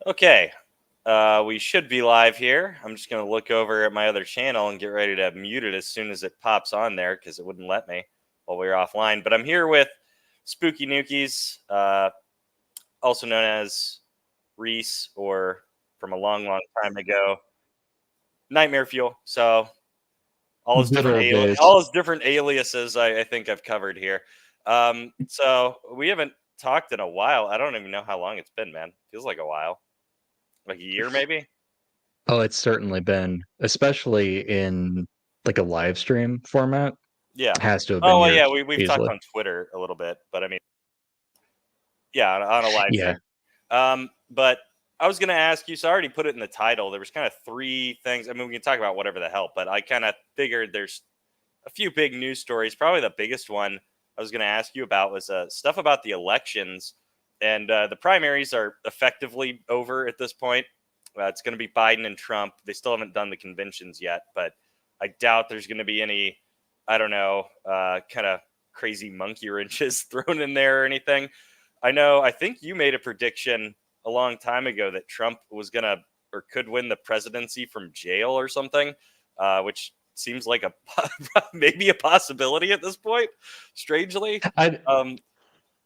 Okay, we should be live here. I'm just going to look over at my other channel and get ready to mute it as soon as it pops on there because it wouldn't let me while we were offline. But I'm here with Spooky Nukies, also known as Reese, or from a long, long time ago, Nightmare Fuel. So Good old days. all his different aliases I think I've covered here. So we haven't talked in a while. I don't even know how long it's been, man. Feels like a while, like a year maybe. Oh, it's certainly been, especially in like a live stream format, Yeah. has to have been Oh, well, yeah, years we've talked easily. on Twitter a little bit, but I mean, yeah, on a live Yeah. stream. But I was gonna ask you, so I already put it in the title. There was kind of three things. I mean, we can talk about whatever the hell, but I kind of figured there's a few big news stories. Probably the biggest one I was gonna ask you about was stuff about the elections, and the primaries are effectively over at this point. It's going to be Biden and Trump. They still haven't done the conventions yet, but I doubt there's going to be any, I don't know, kind of crazy monkey wrenches thrown in there or anything. I think you made a prediction a long time ago that Trump was going to or could win the presidency from jail or something, which seems like a maybe a possibility at this point, strangely. I Um,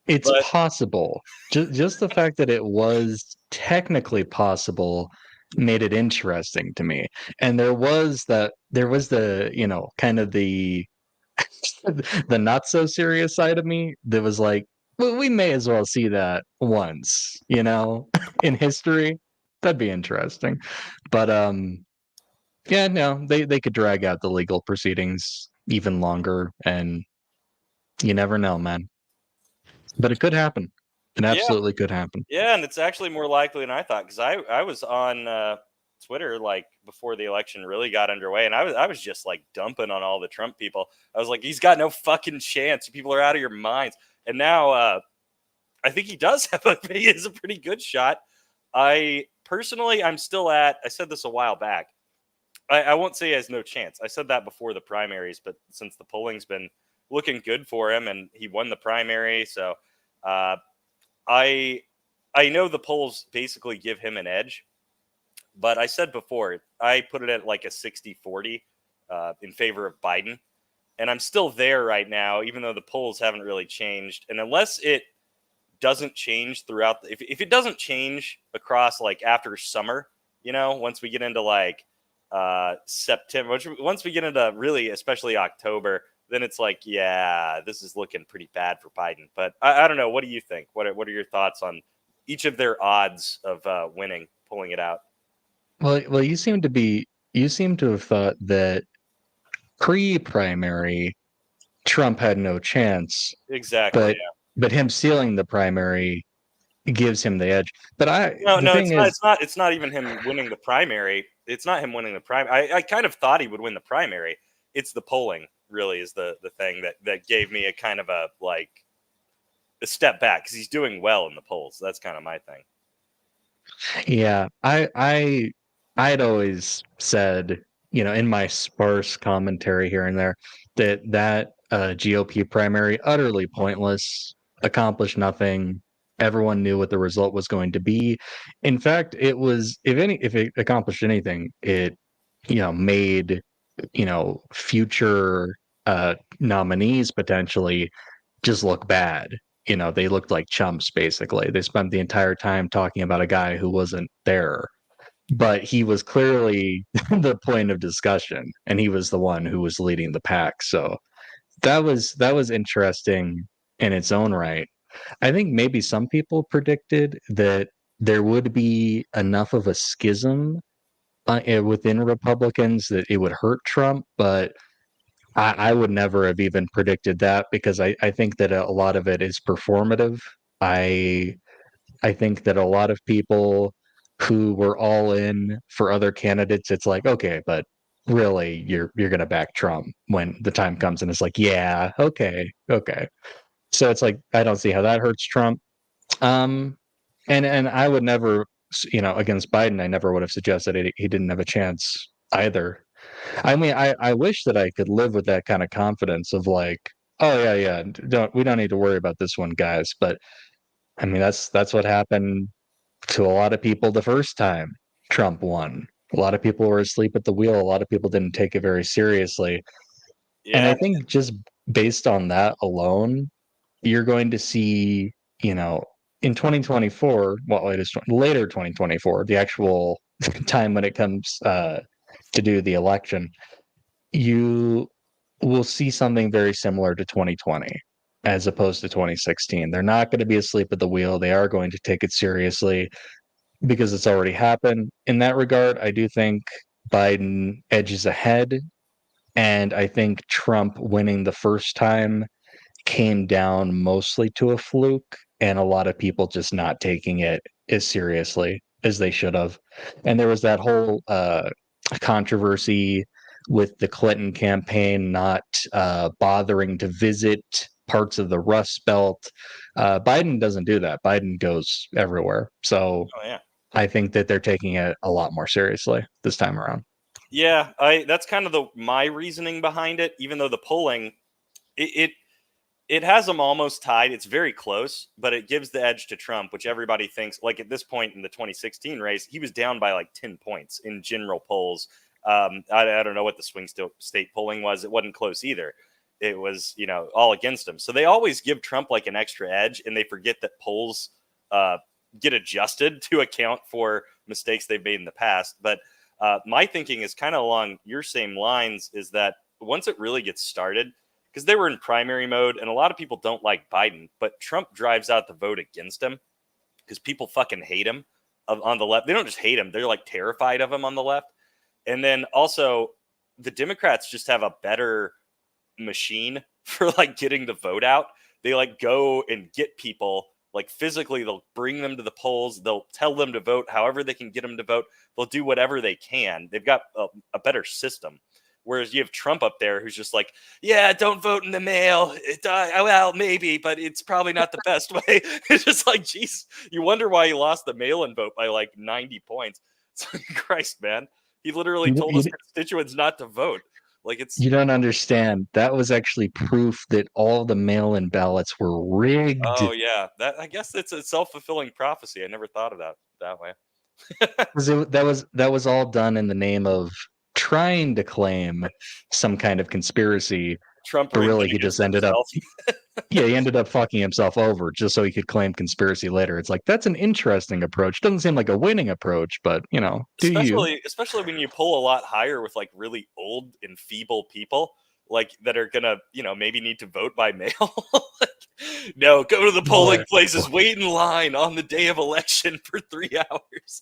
It's but possible. Just the fact that it was technically possible made it interesting to me. And there was the, kind of the the not so serious side of me that was like, well, we may as well see that once, in history. That'd be interesting. But yeah, no, they could drag out the legal proceedings even longer, and you never know, man. But it could happen. It yeah, absolutely could happen. yeah, and it's actually more likely than I thought because I was on Twitter like before the election really got underway, and I was just like dumping on all the Trump people. I was like, he's got no fucking chance. You people are out of your minds. And now I think he does have he is a pretty good shot. I personally, I'm still at. I said this a while back. I won't say he has no chance. I said that before the primaries, but since the polling's been looking good for him and he won the primary, so uh, I I know the polls basically give him an edge, but I said before, I put it at like a 60-40 in favor of Biden. And I'm still there right now, even though the polls haven't really changed. And unless it doesn't change throughout, if it doesn't change across like after summer, once we get into like September, once we get into really, especially October, then it's like, yeah, this is looking pretty bad for Biden. But I don't know. What do you think? What are your thoughts on each of their odds of winning, pulling it out? Well, you seem to have thought that pre-primary Trump had no chance, Exactly. but him sealing the primary gives him the edge. But No, the no, thing it's not. is, It's not. It's not even him winning the primary. It's not him winning the primary. I kind of thought he would win the primary. It's the polling really is the thing that gave me a kind of a like a step back because he's doing well in the polls. That's kind of my thing. yeah, I'd always said, in my sparse commentary here and there, that GOP primary utterly pointless, accomplished nothing. Everyone knew what the result was going to be. In fact, it was if it accomplished anything, it made future nominees potentially just look bad. They looked like chumps basically. They spent the entire time talking about a guy who wasn't there, but he was clearly the point of discussion, and he was the one who was leading the pack. So that was interesting in its own right. I think maybe some people predicted that there would be enough of a schism within Republicans that it would hurt Trump, but I would never have even predicted that because I think that a lot of it is performative. I I think that a lot of people who were all in for other candidates, it's like, okay, but really you're gonna back Trump when the time comes, and it's like, yeah, okay, okay. So it's like I don't see how that hurts Trump. Um, and I would never, against Biden, I never would have suggested he didn't have a chance either. I mean, I wish that I could live with that kind of confidence of like, oh yeah, we don't need to worry about this one, guys. But I mean, that's what happened to a lot of people the first time Trump won. A lot of people were asleep at the wheel. A lot of people didn't take it very seriously. And Yeah, I think just based on that alone, you're going to see, you know, in 2024, well, later 2024, the actual time when it comes to do the election, you will see something very similar to 2020 as opposed to 2016. They're not going to be asleep at the wheel. They are going to take it seriously because it's already happened. In that regard, I do think Biden edges ahead. And I think Trump winning the first time came down mostly to a fluke and a lot of people just not taking it as seriously as they should have. And there was that whole controversy with the Clinton campaign not bothering to visit parts of the Rust Belt. Biden doesn't do that. Biden goes everywhere. So oh yeah, I think that they're taking it a lot more seriously this time around. yeah. I that's kind of the my reasoning behind it. Even though the polling, it, it it has them almost tied. It's very close, but it gives the edge to Trump, which everybody thinks. Like at this point in the 2016 race, he was down by like 10 points in general polls. I don't know what the state polling was. It wasn't close either. It was, all against him. So they always give Trump like an extra edge, and they forget that polls uh, get adjusted to account for mistakes they've made in the past. But my thinking is kind of along your same lines, is that once it really gets started, because they were in primary mode, and a lot of people don't like Biden, but Trump drives out the vote against him because people fucking hate him on the left. They don't just hate him; they're like terrified of him on the left. And then also, the Democrats just have a better machine for like getting the vote out. They like go and get people like physically. They'll bring them to the polls. They'll tell them to vote however they can get them to vote. They'll do whatever they can. They've got a better system. Whereas you have Trump up there who's just like, yeah, don't vote in the mail. Well, maybe, but it's probably not the best way. It's just like, geez, you wonder why he lost the mail-in vote by like 90 points. It's like, Christ, man. He literally You, told his you, constituents not to vote. Like it's, you don't understand. That was actually proof that all the mail-in ballots were rigged. oh yeah, that I guess it's a self-fulfilling prophecy. I never thought of that way. 'Cause that was all done in the name of trying to claim some kind of conspiracy, Trump but rigged really it he just against ended up himself. yeah, he ended up fucking himself over just so he could claim conspiracy later. It's like that's an interesting approach. Doesn't seem like a winning approach, but do you? Especially when you pull a lot higher with like really old and feeble people like that are gonna maybe need to vote by mail. Like, no, go to the polling Boy. places, wait in line on the day of election for 3 hours.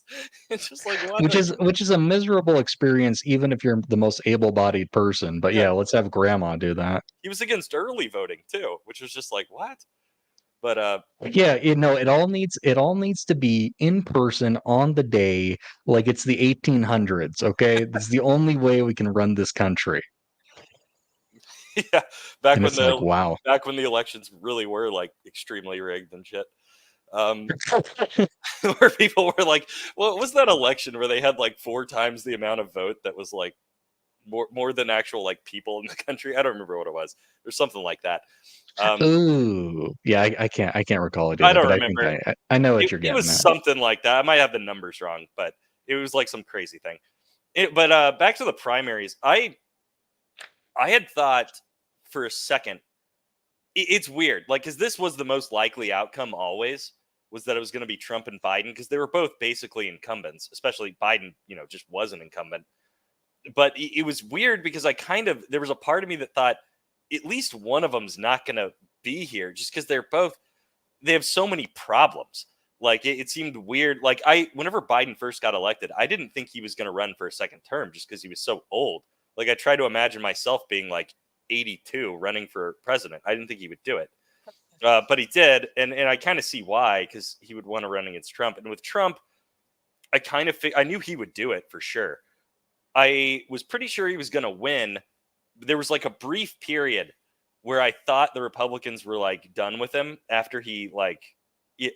It's just like what. Which is a miserable experience even if you're the most able-bodied person. But Yeah, yeah, let's have grandma do that. he was against early voting too, which was just like what. But Yeah, it all needs to be in person on the day, like it's the 1800s. Okay, this is the only way we can run this country. yeah, back And when it's like, the wow. back when the elections really were like extremely rigged and shit. Um, where people were like, "What was that election where they had like 4 times the amount of vote that was like more than actual like people in the country?" I don't remember what it was. There's something like that. Um, Ooh, yeah, I can't recall it I either, don't but I think remember. I know what you're It was getting at. something like that. I might have the numbers wrong, but it was like some crazy thing. But back to the primaries, I had thought for a second it's weird, like because this was the most likely outcome always was that it was going to be Trump and Biden because they were both basically incumbents. Especially Biden, just was an incumbent. But it was weird because there was a part of me that thought at least one of them's not going to be here just because they have so many problems. Like it seemed weird. Like whenever Biden first got elected, I didn't think he was going to run for a second term just because he was so old. Like I tried to imagine myself being like 82 running for president. I didn't think he would do it, but he did, and I kind of see why because he would want to run against Trump. And with Trump, I knew he would do it for sure. I was pretty sure he was going to win. There was like a brief period where I thought the Republicans were like done with him after he like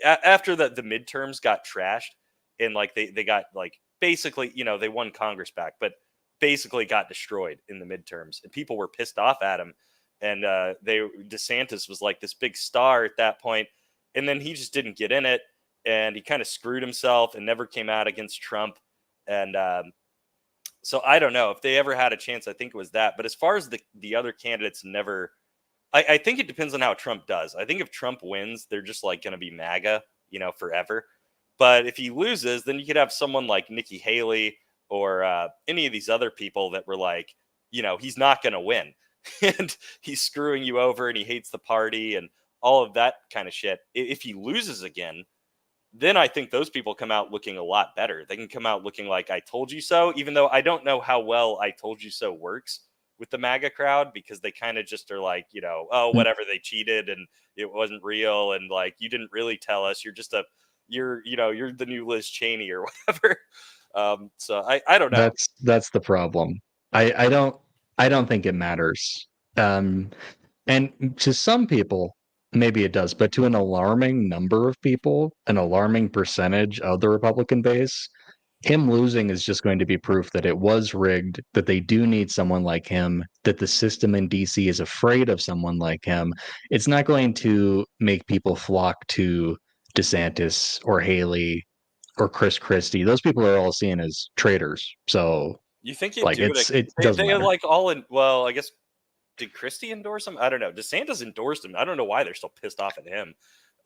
after the midterms got trashed and like they got like basically they won Congress back, but basically got destroyed in the midterms and people were pissed off at him. And DeSantis was like this big star at that point, and then he just didn't get in it. and he kind of screwed himself and never came out against Trump. And so I don't know if they ever had a chance. I think it was that. But as far as the other candidates, never. I think it depends on how Trump does. I think if Trump wins, they're just like going to be MAGA, forever. But if he loses, then you could have someone like Nikki Haley or any of these other people that were like, he's not going to win, and he's screwing you over, and he hates the party, and all of that kind of shit. If he loses again, then I think those people come out looking a lot better. They can come out looking like I told you so, even though I don't know how well I told you so works with the MAGA crowd, because they kind of just are like, oh, whatever, they cheated and it wasn't real. And like, you didn't really tell us. You're just you're the new Liz Cheney or whatever. So I don't know. That's the problem. I don't think it matters. And to some people, maybe it does, but to an alarming number of people, an alarming percentage of the Republican base, him losing is just going to be proof that it was rigged, that they do need someone like him, that the system in DC is afraid of someone like him. It's not going to make people flock to DeSantis or Haley or Chris Christie. Those people are all seen as traitors. So You think you like do it? it doesn't They are matter. like all in. Well, I guess, did Christie endorse him? I don't know. DeSantis endorsed him. I don't know why they're still pissed off at him.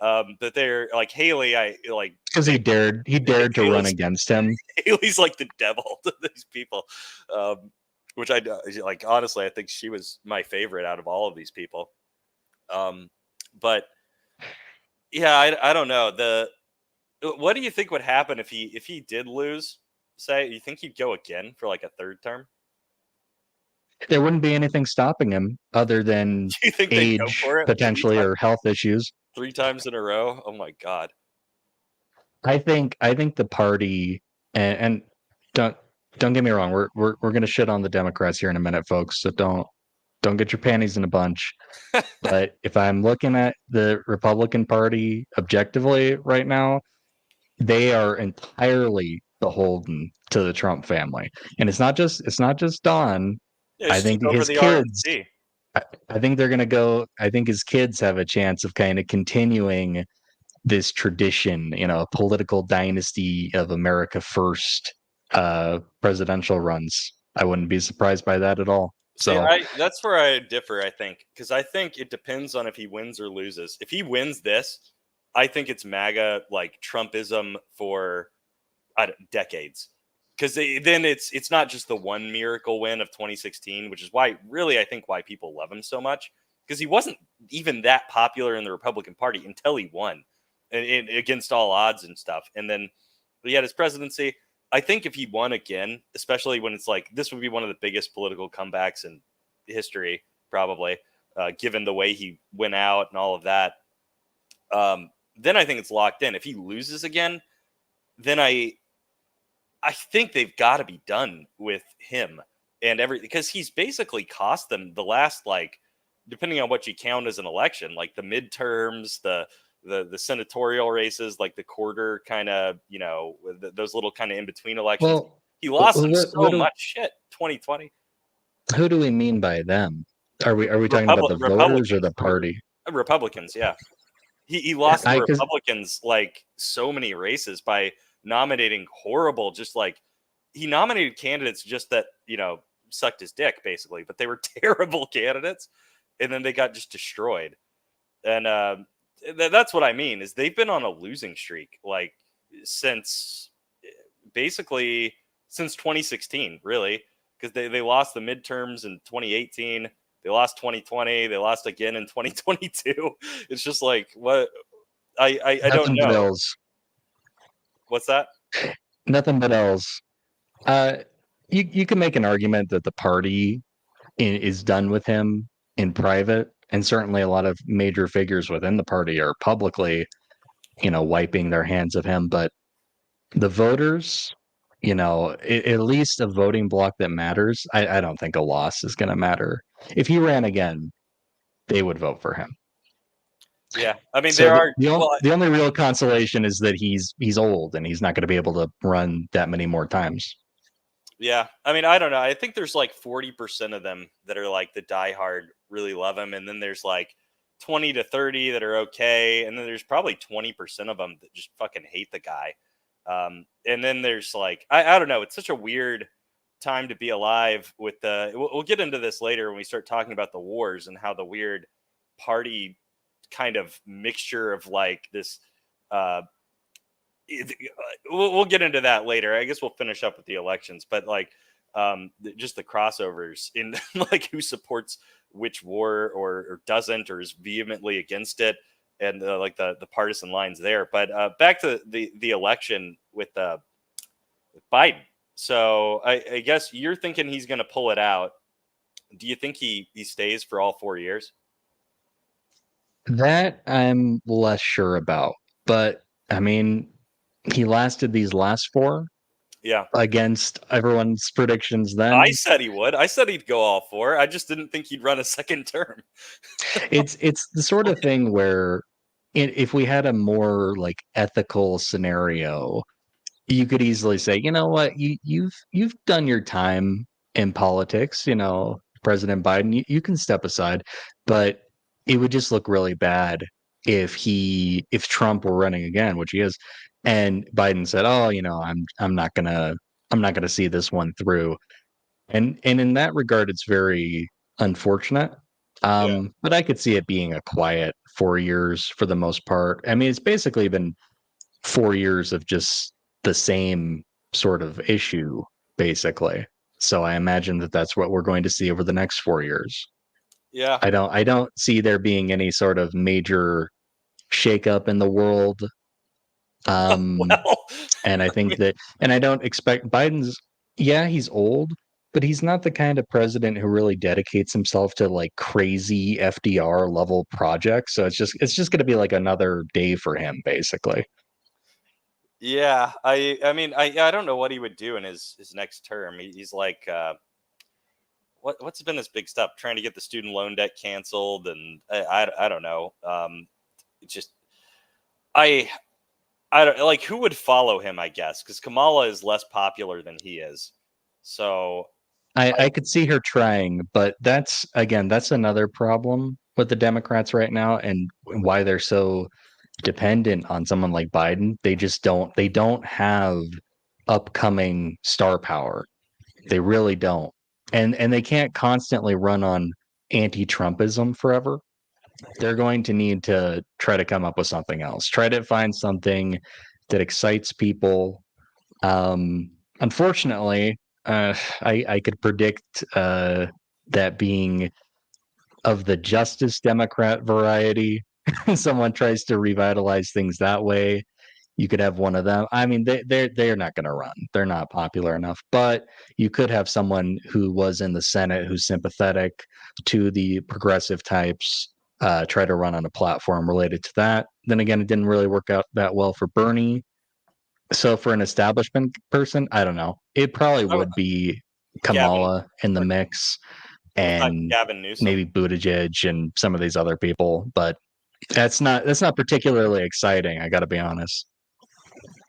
But they're like Haley. I like Because he dared to run Haley's against him. Haley's like the devil to these people, which I like. Honestly, I think she was my favorite out of all of these people. But yeah, I don't know. What do you think would happen if he did lose? Say, you think he'd go again for like a third term? There wouldn't be anything stopping him other than Do you think they'd go age for it potentially or health issues. 3 times in a row? Oh my god. I think the party and don't don't get me wrong, we're gonna shit on the Democrats here in a minute, folks. So don't get your panties in a bunch. But if I'm looking at the Republican Party objectively right now, they are entirely beholden to the Trump family. And it's not just Don. Yeah, I she think took over his the kids RNC. I think they're gonna go. I think his kids have a chance of kind of continuing this tradition, a political dynasty of America First presidential runs. I wouldn't be surprised by that at all. See, So that's where I differ, I think, because I think it depends on if he wins or loses. If he wins this, I think it's MAGA like Trumpism for decades. Because then it's not just the one miracle win of 2016, which is why really I think why people love him so much, because he wasn't even that popular in the Republican Party until he won, and against all odds and stuff. And then he had his presidency. I think if he won again, especially when it's like this would be one of the biggest political comebacks in history, probably, given the way he went out and all of that. Then I think it's locked in. If he loses again, then I think they've got to be done with him and everything, because he's basically cost them the last, like, depending on what you count as an election, like the midterms, the senatorial races, like the quarter kind of, those little kind of in between elections. well, He lost them what so do much shit. 2020 who do we mean by them? Are we talking about the voters or the party? Republicans, yeah. He lost the I because Republicans like so many races by nominating horrible, just like he nominated candidates just that, sucked his dick basically, but they were terrible candidates, and then they got just destroyed. And that's what I mean is they've been on a losing streak like since basically since 2016, really, because they lost the midterms in 2018. They lost 2020. They lost again in 2022. It's just like what I don't nothing but know. L's. What's that? Nothing but L's. Uh, you can make an argument that the party is done with him in private, and certainly a lot of major figures within the party are publicly, wiping their hands of him. But the voters, at least a voting block that matters. I don't think a loss is going to matter. If he ran again, they would vote for him. Yeah, I mean So there the, are. the, on- Well, the only real consolation is that he's old and he's not going to be able to run that many more times. yeah, I mean I don't know. I think there's like 40% of them that are like the diehard really love him, and then there's like 20 to 30 that are okay, and then there's probably 20% of them that just fucking hate the guy. And then there's like I don't know. It's such a weird time to be alive with the. We'll get into this later when we start talking about the wars and how the weird party kind of mixture of like this. Uh, we'll get into that later. I guess we'll finish up with the elections, but like just the crossovers in like who supports which war or doesn't or is vehemently against it, and like the partisan lines there. But back to the election with Biden. So I guess you're thinking he's going to pull it out. Do you think he stays for all 4 years? That I'm less sure about. But I mean, he lasted these last four Yeah. against everyone's predictions I then. said he would. I said he'd go all four. I just didn't think he'd run a second term. It's the sort of thing where if we had a more like ethical scenario, you could easily say, you know what, you've done your time in politics, President Biden, you can step aside. But it would just look really bad if Trump were running again, which he is, and Biden said, oh, I'm not gonna see this one through. And in that regard, it's very unfortunate. Yeah. But I could see it being a quiet 4 years for the most part. I mean, it's basically been 4 years of just the same sort of issue, basically. So I imagine that that's what we're going to see over the next 4 years. Yeah. I don't see there being any sort of major shakeup in the world. Um, Well, and I think that, and I don't expect Biden's, yeah, he's old, but he's not the kind of president who really dedicates himself to like crazy FDR level projects. So it's just going to be like another day for him, basically. yeah. I mean I don't know what he would do in his next term. He's like what's been his big stuff? Trying to get the student loan debt canceled, and I don't know. It's just I I don't like who would follow him. I guess because Kamala is less popular than he is. So I could see her trying, but that's another problem with the Democrats right now and why they're so dependent on someone like Biden. They don't have upcoming star power. They really don't. And they can't constantly run on anti-Trumpism forever. They're going to need to try to come up with something else. Try to find something that excites people. Unfortunately, I could predict that being of the Justice Democrat variety, someone tries to revitalize things that way. You could have one of them. I mean, they're not going to run. They're not popular enough. But you could have someone who was in the Senate who's sympathetic to the progressive types. Try to run on a platform related to that. Then again, it didn't really work out that well for Bernie. So for an establishment person, I don't know. It probably I, would be Gavin, Kamala in the mix what about and Gavin Newsom? maybe Buttigieg and some of these other people, but that's not particularly exciting, I got to be honest.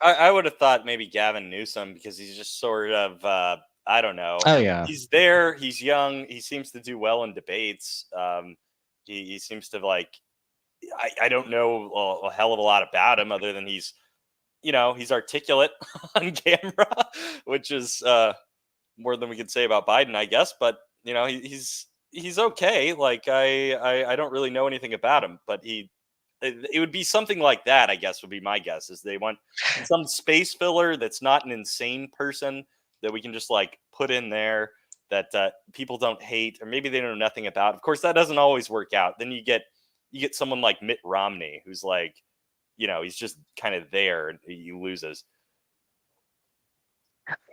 I would have thought maybe Gavin Newsom because he's just sort of I don't know. Oh yeah. He's there. He's young. He seems to do well in debates. He seems to like. I don't know a hell of a lot about him other than he's articulate on camera, which is more than we could say about Biden, I guess. But he's okay. Like I don't really know anything about him, but it would be something like that. I guess would be my guess is they want some space filler that's not an insane person that we can just like put in there that people don't hate or maybe they know nothing about. Of course, that doesn't always work out. Then you get someone like Mitt Romney who's like he's just kind of there and he loses.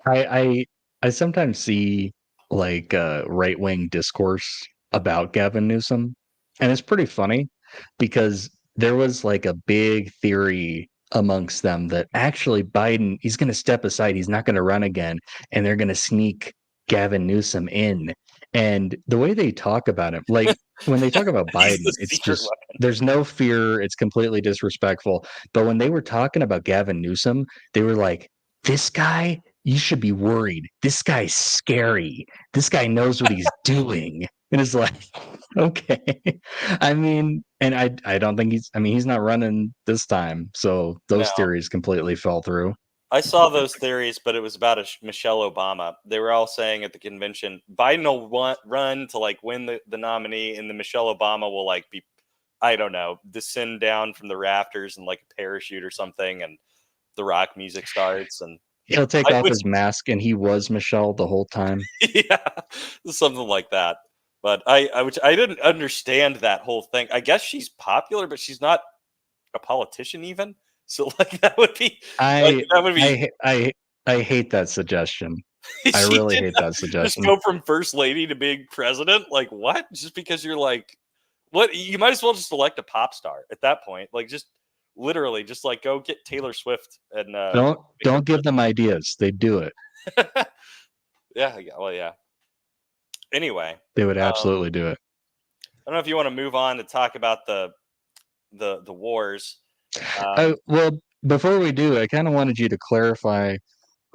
I I sometimes see like right wing discourse about Gavin Newsom, and it's pretty funny because there was like a big theory amongst them that actually Biden he's going to step aside, he's not going to run again, and they're going to sneak Gavin Newsom in. And the way they talk about him, like when they talk about He's Biden, the it's secret just weapon. there's no fear, it's completely disrespectful. But when they were talking about Gavin Newsom, they were like, this guy, you should be worried. This guy's scary. This guy knows what he's doing. And it's like, okay. I mean, and I don't think he's not running this time. So No, those theories completely fell through. I saw those theories, but it was about Michelle Obama. They were all saying at the convention, Biden will run to like win the nominee, and then Michelle Obama will like be, I don't know, descend down from the rafters in like a parachute or something, and the rock music starts, and He'll take I off would, his mask and he was Michelle the whole time. yeah, something like that. But which I didn't understand that whole thing. I guess she's popular, but she's not a politician even. So like like I that would be I I I hate that suggestion. I she really did hate not that just suggestion. go from first lady to being president. Like what? Just because you're like what? You might as well just elect a pop star at that point. Like just literally just like go get Taylor Swift and make her Don't give them ideas. They do it. president. Yeah, well, yeah. Anyway, They would um, absolutely do it. I don't know if you want to move on to talk about the wars. Well, before we do, I kind of wanted you to clarify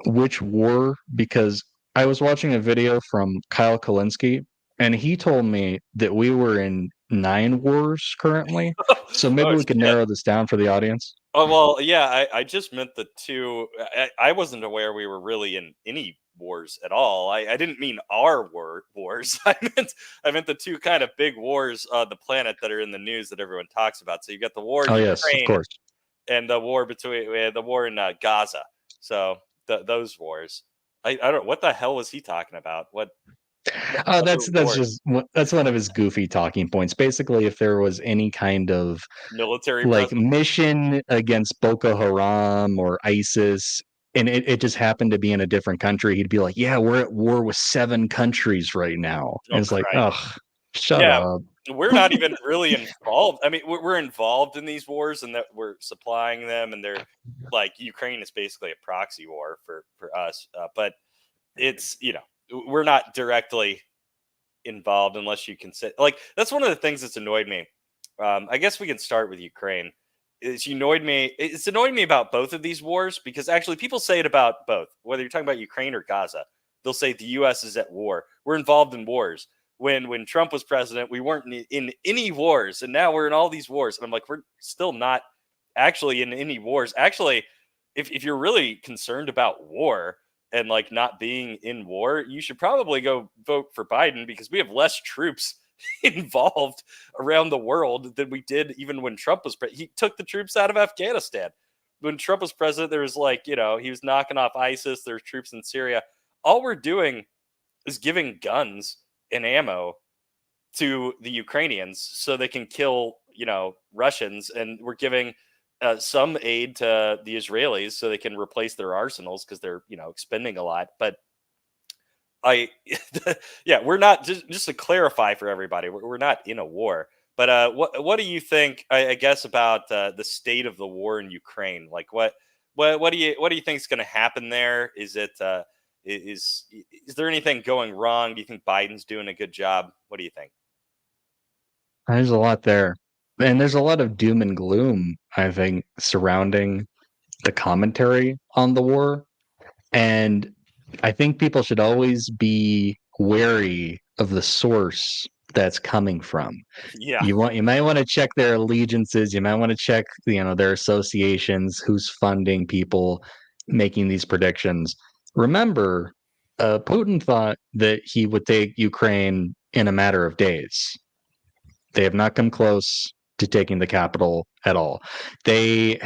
which war, because I was watching a video from Kyle Kalinske, and he told me that we were in 9 wars currently. So maybe Oh we could shit. narrow this down for the audience. Oh well, yeah. I just meant the two. I wasn't aware we were really in any wars at all. I didn't mean our wars. I meant the two kind of big wars on the planet that are in the news that everyone talks about. So you got the war in Oh, yes, of Ukraine course. and the war in Gaza. So those wars. I don't. What the hell was he talking about? What Oh, other wars? that's one of his goofy talking points. Basically, if there was any kind of Military like presence? mission against Boko Haram or ISIS, and it just happened to be in a different country, he'd be like, "Yeah, we're at war with 7 countries right now." And Oh it's like, Christ. "Ugh, shut Yeah, up." we're not even really involved. I mean, we're involved in these wars and that we're supplying them, and they're like Ukraine is basically a proxy war for us. But it's we're not directly involved unless you consider like that's one of the things that's annoyed me. I guess we can start with Ukraine. It's annoyed me about both of these wars because actually people say it about both, whether you're talking about Ukraine or Gaza. They'll say the U.S. is at war. We're involved in wars. When Trump was president, we weren't in any wars, and now we're in all these wars. And I'm like, we're still not actually in any wars. Actually, if you're really concerned about war and like not being in war, you should probably go vote for Biden because we have less troops involved around the world than we did even when Trump was president. He took the troops out of Afghanistan. When Trump was president, there was like, he was knocking off ISIS, there's troops in Syria. All we're doing is giving guns and ammo to the Ukrainians so they can kill, Russians. And we're giving some aid to the Israelis so they can replace their arsenals because they're, expending a lot. But I, yeah, we're not just to clarify for everybody, we're not in a war. But what do you think? I guess about the state of the war in Ukraine. Like what do you think is going to happen there? Is there anything going wrong? Do you think Biden's doing a good job? What do you think? There's a lot there, and there's a lot of doom and gloom, I think, surrounding the commentary on the war. And I think people should always be wary of the source that's coming from. Yeah, You might want to check their allegiances, you might want to check, their associations, who's funding people making these predictions. Remember, Putin thought that he would take Ukraine in a matter of days. They have not come close to taking the capital at all. The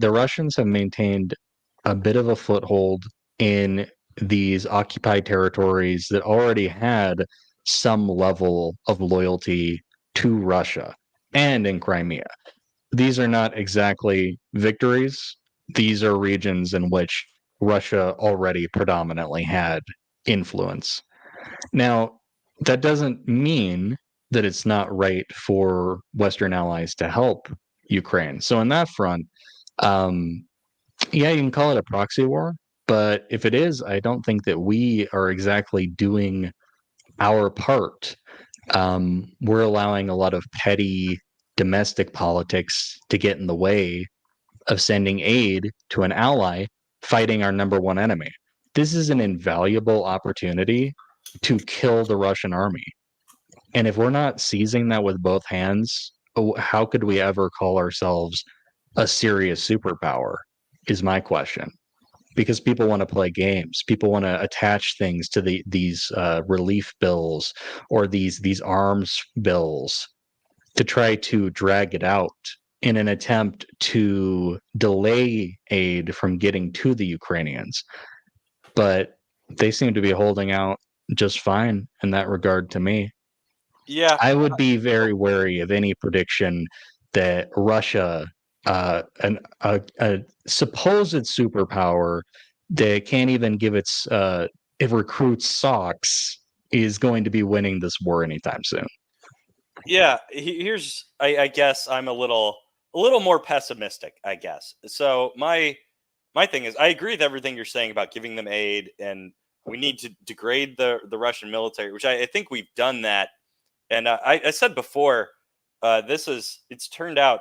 Russians have maintained a bit of a foothold in these occupied territories that already had some level of loyalty to Russia and in Crimea. These are not exactly victories. These are regions in which Russia already predominantly had influence. Now, that doesn't mean that it's not right for Western allies to help Ukraine. So, on that front, um, yeah, you can call it a proxy war, but if it is, I don't think that we are exactly doing our part. We're allowing a lot of petty domestic politics to get in the way of sending aid to an ally fighting our number one enemy. This is an invaluable opportunity to kill the Russian army. And if we're not seizing that with both hands, how could we ever call ourselves a serious superpower? Is my question. Because people want to play games, people want to attach things to these relief bills or these arms bills to try to drag it out in an attempt to delay aid from getting to the Ukrainians. But they seem to be holding out just fine in that regard to me. Yeah. I would be very wary of any prediction that Russia, a supposed superpower that can't even give its it recruits socks, is going to be winning this war anytime soon. Yeah, here's I guess I'm a little more pessimistic, I guess. So my thing is I agree with everything you're saying about giving them aid, and we need to degrade the Russian military, which I think we've done that. And I said before, it's turned out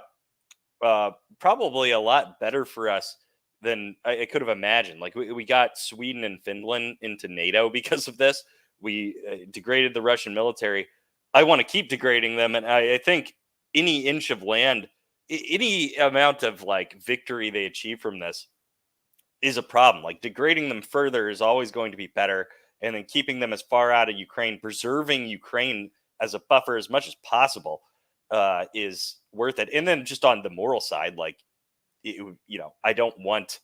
probably a lot better for us than I could have imagined. Like we got Sweden and Finland into NATO because of this. We degraded the Russian military. I want to keep degrading them, and I think any inch of land, any amount of like victory they achieve from this is a problem. Like degrading them further is always going to be better, and then keeping them as far out of Ukraine, preserving Ukraine as a buffer as much as possible, is worth it. And then just on the moral side, like I don't want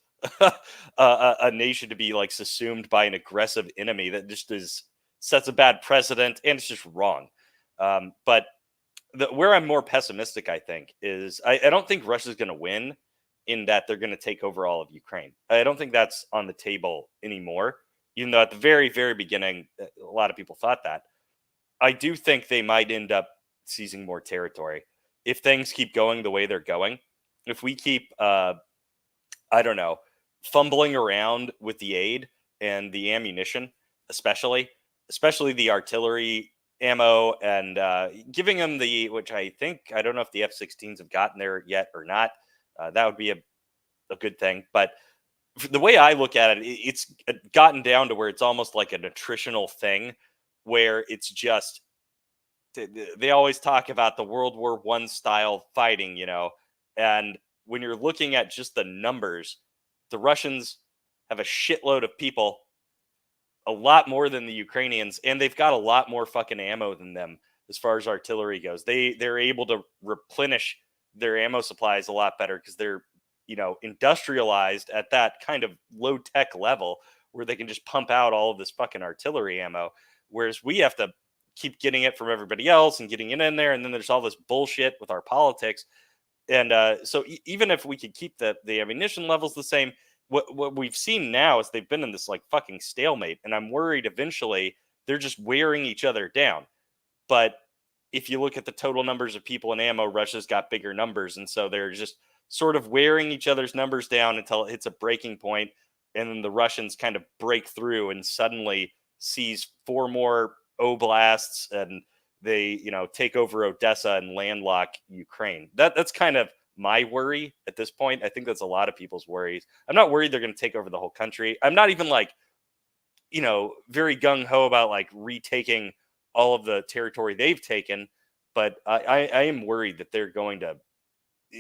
a nation to be like subsumed by an aggressive enemy that just is sets a bad precedent, and it's just wrong. But where I'm more pessimistic, I think, is I don't think Russia's going to win in that they're going to take over all of Ukraine. I don't think that's on the table anymore, even though at the very, very beginning, a lot of people thought that. I do think they might end up seizing more territory if things keep going the way they're going. If we keep, I don't know, fumbling around with the aid and the ammunition, especially the artillery ammo, and giving them which I don't know if the F-16s have gotten there yet or not. That would be a good thing. But the way I look at it, it's gotten down to where it's almost like an attritional thing, where it's just they always talk about the World War I style fighting, and when you're looking at just the numbers, the Russians have a shitload of people, a lot more than the Ukrainians, and they've got a lot more fucking ammo than them as far as artillery goes. They're able to replenish their ammo supplies a lot better because they're industrialized at that kind of low tech level where they can just pump out all of this fucking artillery ammo, whereas we have to keep getting it from everybody else and getting it in there, and then there's all this bullshit with our politics. And so even if we could keep the ammunition levels the same, what we've seen now is they've been in this like fucking stalemate, and I'm worried eventually they're just wearing each other down. But if you look at the total numbers of people and ammo, Russia's got bigger numbers, and so they're just sort of wearing each other's numbers down until it hits a breaking point, and then the Russians kind of break through and suddenly seize 4 more oblasts, and they take over Odessa and landlock Ukraine. That's kind of my worry at this point. I think that's a lot of people's worries. I'm not worried they're going to take over the whole country. I'm not even like very gung ho about like retaking all of the territory they've taken, but I am worried that they're going to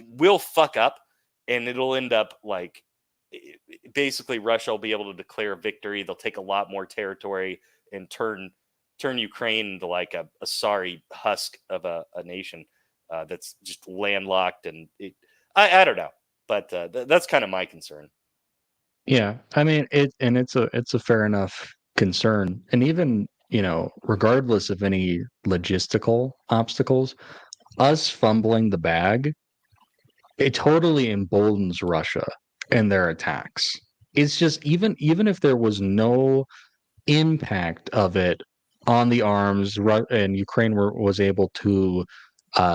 will fuck up, and it'll end up like basically Russia will be able to declare victory. They'll take a lot more territory and turn Ukraine into like a sorry husk of a nation that's just landlocked. And I don't know, but that's kind of my concern. Yeah, I mean it's a fair enough concern, and even regardless of any logistical obstacles, us fumbling the bag, it totally emboldens Russia in their attacks. It's just even if there was no impact of it on the arms, and Ukraine was able to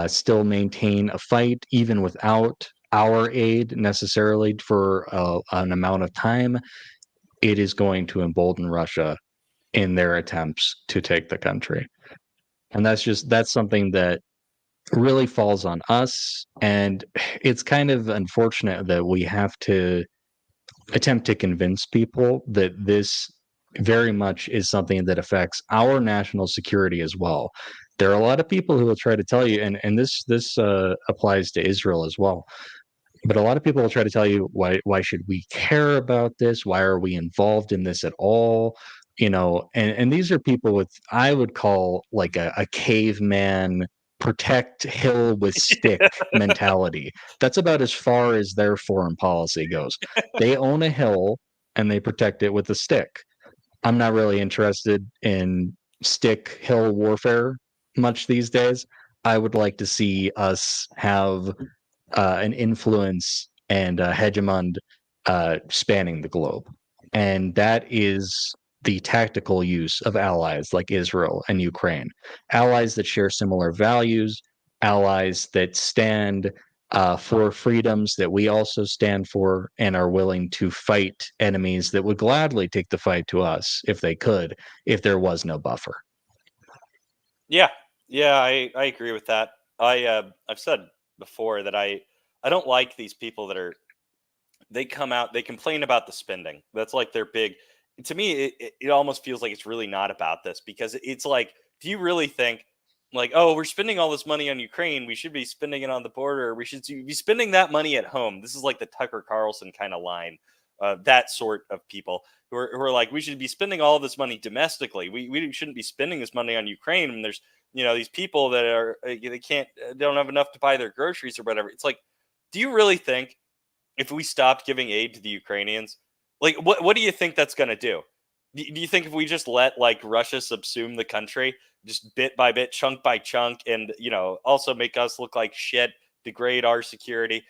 still maintain a fight even without our aid necessarily for an amount of time, it is going to embolden Russia in their attempts to take the country. And that's something that really falls on us. And it's kind of unfortunate that we have to attempt to convince people that this very much is something that affects our national security as well. There are a lot of people who will try to tell you, and this applies to Israel as well. But a lot of people will try to tell you, why should we care about this? Why are we involved in this at all? And these are people with, I would call, like a caveman protect hill with stick mentality. That's about as far as their foreign policy goes. They own a hill and they protect it with a stick. I'm not really interested in stick hill warfare much these days. I would like to see us have an influence and a hegemon spanning the globe. And that is the tactical use of allies like Israel and Ukraine, allies that share similar values, allies that stand for freedoms that we also stand for and are willing to fight enemies that would gladly take the fight to us if they could, if there was no buffer. Yeah, yeah, I agree with that. I've said before that I don't like these people that are they come out, they complain about the spending. That's like their big. To me, it almost feels like it's really not about this, because it's like, do you really think, like, oh, we're spending all this money on Ukraine, we should be spending it on the border, we should be spending that money at home? This is like the Tucker Carlson kind of line. That sort of people who are like, we should be spending all of this money domestically. We shouldn't be spending this money on Ukraine. And there's, these people that are, they don't have enough to buy their groceries or whatever. It's like, do you really think if we stopped giving aid to the Ukrainians, like, what do you think that's going to do? Do you think if we just let, like, Russia subsume the country, just bit by bit, chunk by chunk, and also make us look like shit, degrade our security,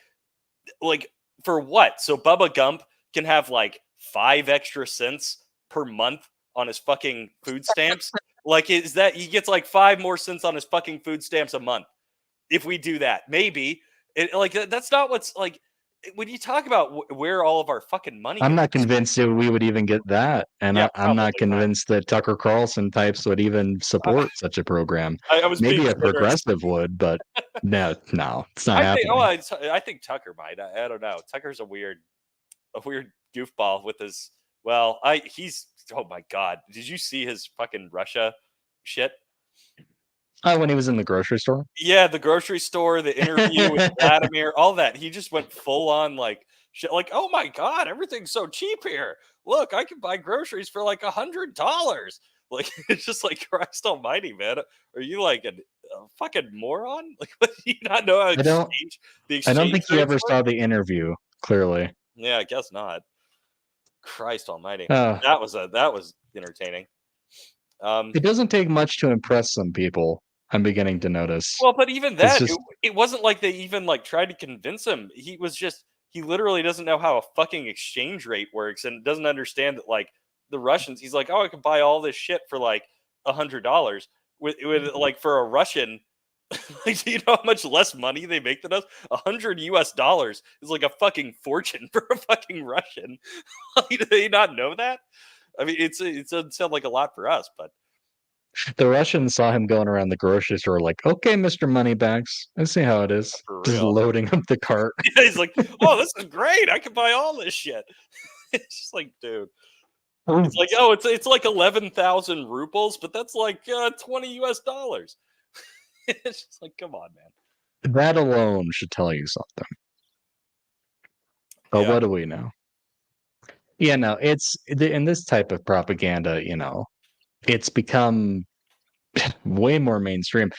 like, for what? So Bubba Gump can have like 5 extra cents per month on his fucking food stamps? Like, is that he gets like 5 more cents on his fucking food stamps a month if we do that? Maybe. Like, that's not what's like when you talk about where all of our fucking money I'm goes. not convinced that we would even get that, and Yeah, I'm not probably not. convinced that Tucker Carlson types would even Uh, support such a program. I was being Maybe a generous. progressive would, but no, it's not I think. Oh, happening. I think Tucker might. I don't know. Tucker's a weird goofball with his. Well, he's. Oh my god! Did you see his fucking Russia shit? Oh, when he was in the grocery store? Yeah, the grocery store, the interview with Vladimir, all that. He just went full on like shit. Like, oh my god, everything's so cheap here. Look, I can buy groceries for like $100. Like, it's just like, Christ Almighty, man. Are you like a fucking moron? Like, what, do you not know how I don't the I don't exchange think he rates ever work? saw the interview, clearly. Yeah, I guess not. Christ Almighty, Uh, that was entertaining. Um, it doesn't take much to impress some people, I'm beginning to notice. Well, but even It's that, it, just it wasn't like they even like tried to convince him. He literally doesn't know how a fucking exchange rate works and doesn't understand that, like, the Russians. He's like, oh, I could buy all this shit for like $100 with like, for a Russian. Like, do you know how much less money they make than us? $100 is like a fucking fortune for a fucking Russian. Like, do they not know that? I mean, it doesn't sound like a lot for us, but the Russians saw him going around the grocery store like, okay, Mr. Moneybags, let's see how it is. for Just real. loading up the cart. Yeah, he's like, "Oh, this is great! I can buy all this shit." It's just like, dude. It's like, oh, it's like 11,000 rubles, but that's like $20. It's just like, come on, man. That alone should tell you something. But Yeah, what do we know? Yeah, no, in this type of propaganda, it's become way more mainstream,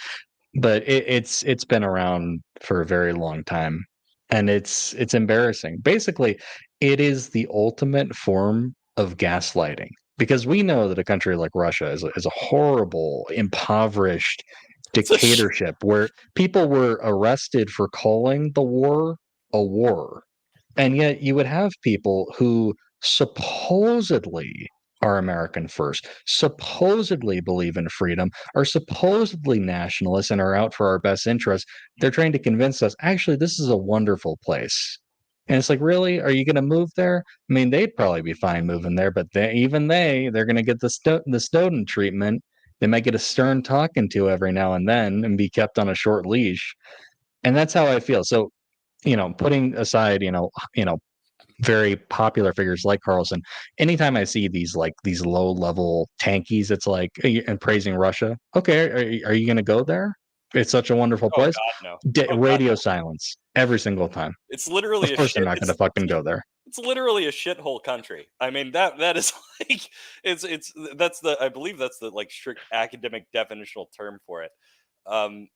but it's been around for a very long time, and it's embarrassing. Basically, it is the ultimate form of gaslighting, because we know that a country like Russia is a horrible, impoverished it's a dictatorship where people were arrested for calling the war a war. And yet you would have people who supposedly are American first, supposedly believe in freedom, are supposedly nationalists and are out for our best interests. They're trying to convince us, actually, this is a wonderful place. And it's like, really? Are you going to move there? I mean, they'd probably be fine moving there, but they're going to get the Snowden treatment. They might get a stern talking to every now and then and be kept on a short leash. And that's how I feel. So, putting aside, very popular figures like Carlson. Anytime I see these low level tankies, it's like and praising Russia. Okay, are you going to go there? It's such a wonderful Oh place. God, no. Oh God, Radio no. silence every single time. It's literally Of a course, they're shit. not going to fucking go there. It's literally a shithole country. I mean that is like it's that's the I believe that's the like strict academic definitional term for it. Um,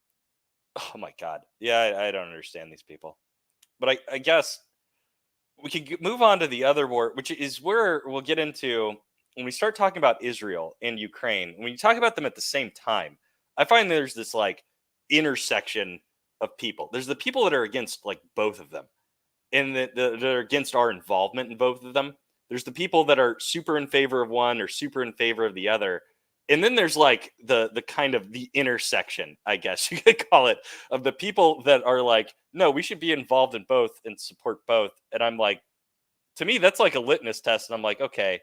oh my God, yeah, I don't understand these people. But I guess we can move on to the other war, which is where we'll get into when we start talking about Israel and Ukraine. When you talk about them at the same time, I find there's this like intersection of people. There's the people that are against like both of them, and that are against our involvement in both of them. There's the people that are super in favor of one or super in favor of the other. And then there's like the kind of the intersection, I guess you could call it, of the people that are like, no, we should be involved in both and support both. And I'm like, to me, that's like a litmus test. And I'm like, okay,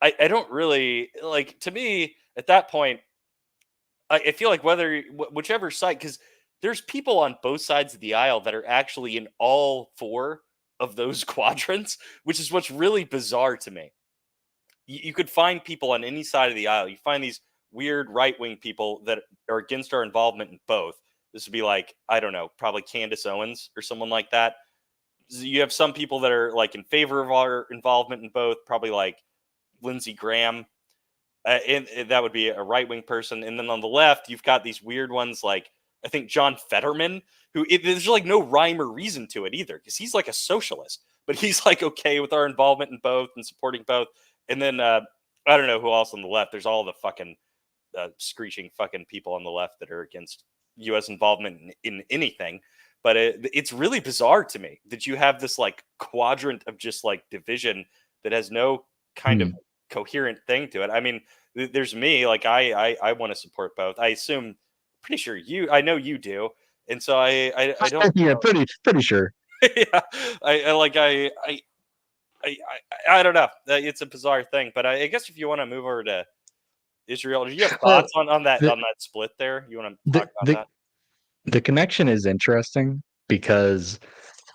I don't really like, to me at that point, I feel like whether whichever side, because there's people on both sides of the aisle that are actually in all four of those quadrants, which is what's really bizarre to me. You could find people on any side of the aisle. You find these weird right wing people that are against our involvement in both. This would be like, I don't know, probably Candace Owens or someone like that. You have some people that are like in favor of our involvement in both, probably like Lindsey Graham, and that would be a right wing person. And then on the left, you've got these weird ones like I think John Fetterman, there's like no rhyme or reason to it either because he's like a socialist, but he's like okay with our involvement in both and supporting both. And then I don't know who else on the left. There's all the fucking screeching fucking people on the left that are against U.S. involvement in anything. But it's really bizarre to me that you have this like quadrant of just like division that has no kind of Hmm. coherent thing to it. I mean, there's me, like I want to support both. I assume, pretty sure I know you do, and so I don't. Yeah, pretty sure. Yeah, I like I, I don't know. It's a bizarre thing, but I guess if you want to move over to Israel, do you have Well, thoughts on that the split there? You want to the talk about the that? the connection is interesting because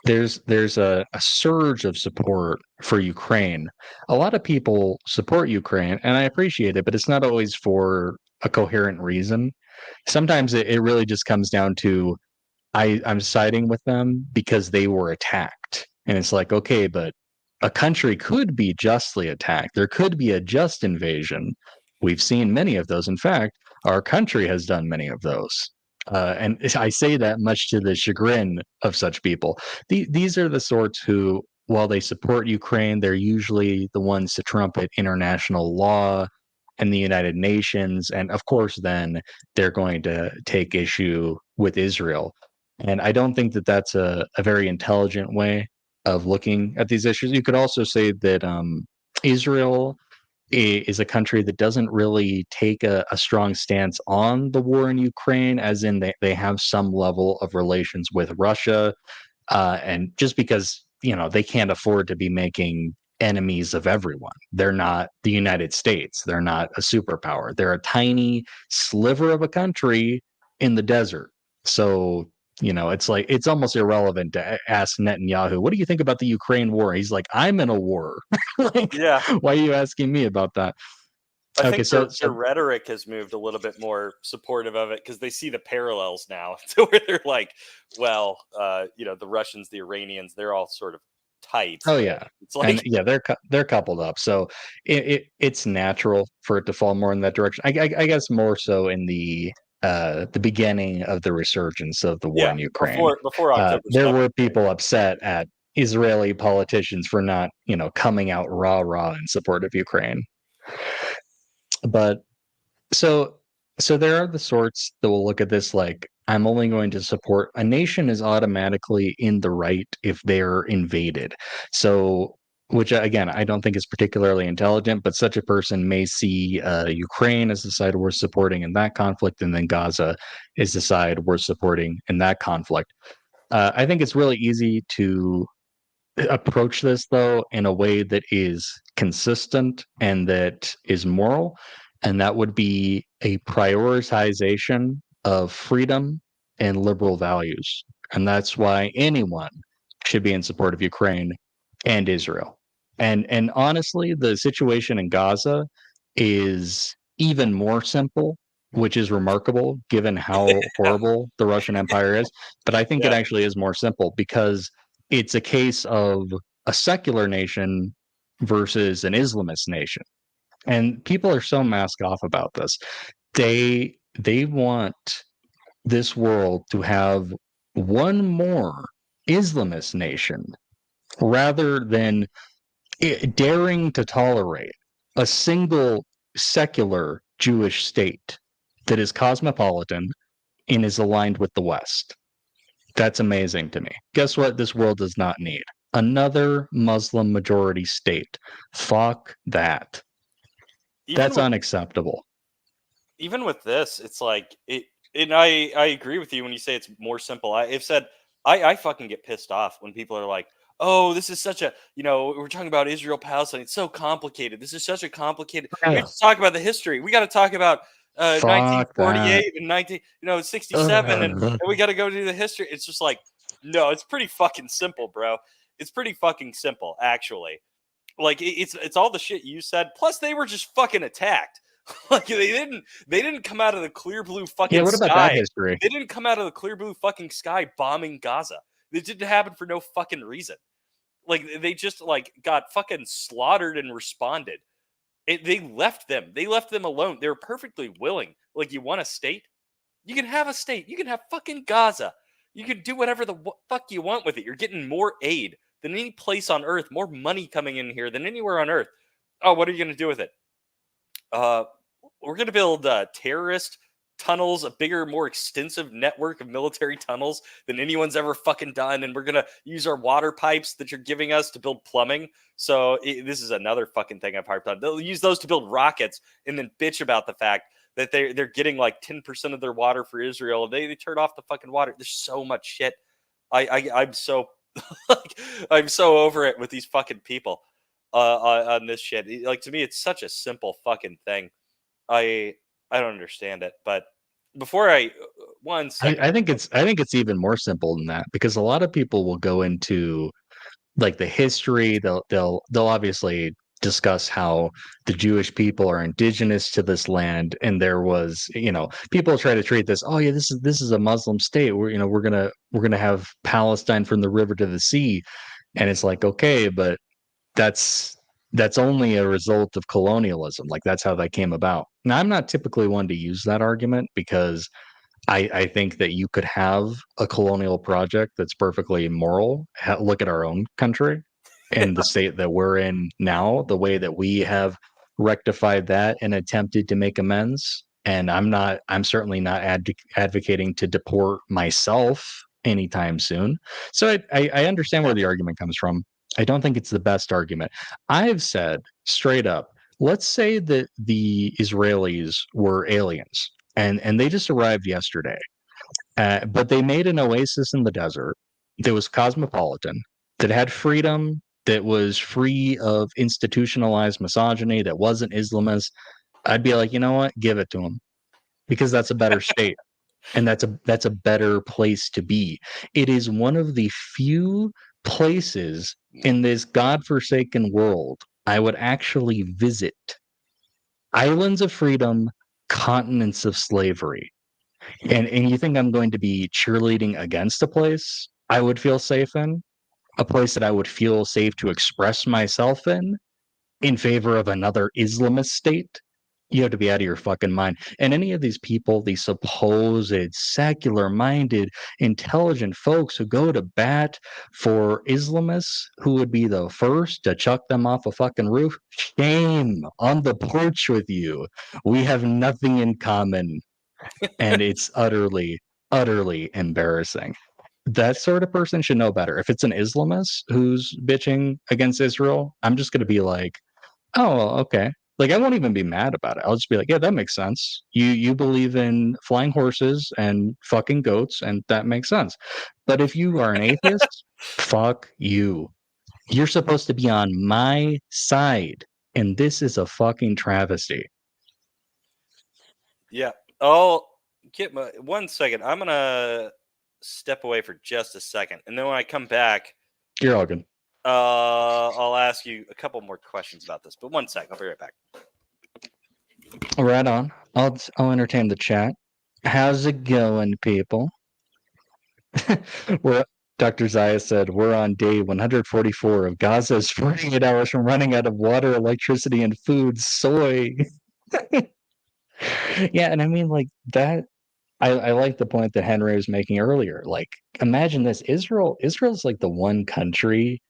there's a surge of support for Ukraine. A lot of people support Ukraine, and I appreciate it, but it's not always for a coherent reason. Sometimes it really just comes down to I'm siding with them because they were attacked. And it's like, okay, but a country could be justly attacked. There could be a just invasion. We've seen many of those. In fact, our country has done many of those. And I say that much to the chagrin of such people. These are the sorts who, while they support Ukraine, they're usually the ones to trumpet international law and the United Nations. And of course, then they're going to take issue with Israel. And I don't think that that's a very intelligent way of looking at these issues. You could also say that Israel is a country that doesn't really take a strong stance on the war in Ukraine, as in they have some level of relations with Russia. And just because, they can't afford to be making enemies of everyone. They're not the United States. They're not a superpower. They're a tiny sliver of a country in the desert. So, it's like it's almost irrelevant to ask Netanyahu, what do you think about the Ukraine war? He's like, I'm in a war. Like, Yeah, why are you asking me about that? I Okay, think so their so rhetoric has moved a little bit more supportive of it because they see the parallels now to where they're like, well, the Russians, the Iranians, they're all sort of tight. oh So yeah. it's And like, yeah, they're coupled up. So it's natural for it to fall more in that direction. I guess more so in the beginning of the resurgence of the war yeah, in Ukraine. before October There 7th. were people upset at Israeli politicians for not, coming out rah in support of Ukraine. But so there are the sorts that will look at this like I'm only going to support a nation is automatically in the right if they're invaded. So which again I don't think is particularly intelligent, but such a person may see Ukraine as the side we're supporting in that conflict, and then Gaza is the side we're supporting in that conflict. I think it's really easy to approach this though in a way that is consistent and that is moral, and that would be a prioritization of freedom and liberal values. And that's why anyone should be in support of Ukraine, and Israel. And honestly, the situation in Gaza is even more simple, which is remarkable given how horrible the Russian Empire is. But I think it Yeah. actually is more simple because it's a case of a secular nation versus an Islamist nation. And people are so masked off about this. They want this world to have one more Islamist nation rather than daring to tolerate a single secular Jewish state that is cosmopolitan and is aligned with the West. That's amazing to me. Guess what? This world does not need another Muslim majority state. Fuck that. Even That's with unacceptable. even with this, it's like it. And I agree with you when you say it's more simple. I've said I fucking get pissed off when people are like, "Oh, this is such a we're talking about Israel Palestine. It's so complicated. This is such a complicated. We have Yeah. to talk about the history. We got to talk about Fuck that. 1948 and 1967, and Ugh. we got to go do the history." It's just like, no, it's pretty fucking simple, bro. It's pretty fucking simple, actually. Like it's all the shit you said. Plus, they were just fucking attacked. Like they didn't come out of the clear blue Yeah, fucking what about that sky. history? They didn't come out of the clear blue fucking sky bombing Gaza. It didn't happen for no fucking reason. Like they just like got fucking slaughtered and responded. They left them. They left them alone. They were perfectly willing. Like you want a state? You can have a state. You can have fucking Gaza. You can do whatever the fuck you want with it. You're getting more aid than any place on earth, more money coming in here than anywhere on earth. Oh, what are you going to do with it? Uh, we're going to build terrorist tunnels, a bigger, more extensive network of military tunnels than anyone's ever fucking done. And we're going to use our water pipes that you're giving us to build plumbing. So this is another fucking thing I've harped on. They'll use those to build rockets and then bitch about the fact that they're getting like 10% of their water for Israel. They turn off the fucking water. There's so much shit. I'm so like I'm so over it with these fucking people on this shit. Like to me, it's such a simple fucking thing. I I don't understand it. But before I one second, I think it's even more simple than that because a lot of people will go into like the history. They'll obviously discuss how the Jewish people are indigenous to this land, and there was people try to treat this. Oh yeah, this is a Muslim state. We're gonna have Palestine from the river to the sea, and it's like okay, but that's that's only a result of colonialism. Like that's how that came about. Now I'm not typically one to use that argument because I think that you could have a colonial project that's perfectly moral. Look at our own country and the state that we're in now, the way that we have rectified that and attempted to make amends. And I'm certainly not advocating to deport myself anytime soon. So I understand where the argument comes from. I don't think it's the best argument. I've said straight up, let's say that the Israelis were aliens and they just arrived yesterday. But they made an oasis in the desert that was cosmopolitan, that had freedom, that was free of institutionalized misogyny, that wasn't Islamist. I'd be like, you know what? Give it to them because that's a better state. And that's a better place to be. It is one of the few places in this godforsaken world I would actually visit. Islands of freedom, continents of slavery. And you think I'm going to be cheerleading against a place I would feel safe in? A place that I would feel safe to express myself in favor of another Islamist state? You have to be out of your fucking mind. And any of these people, these supposed secular minded, intelligent folks who go to bat for Islamists who would be the first to chuck them off a fucking roof, shame on the porch with you. We have nothing in common and it's utterly, utterly embarrassing. That sort of person should know better. If it's an Islamist who's bitching against Israel, I'm just going to be like, oh, okay. Like I won't even be mad about it. I'll just be like, yeah, that makes sense. You believe in flying horses and fucking goats, and that makes sense. But if you are an atheist, fuck you. You're supposed to be on my side, and this is a fucking travesty. yeah. I'll get my 1 second. I'm gonna step away for just a second, and then when I come back, You're all good. I'll ask you a couple more questions about this, but 1 sec. I'll be right back. Right on. I'll entertain the chat. How's it going, people? we're Dr. Zaya said we're on day 144 of Gaza is 48 hours from running out of water, electricity, and food. Soy. Yeah, and I mean like that. I like the point that Henry was making earlier. Like, imagine this: Israel's like the one country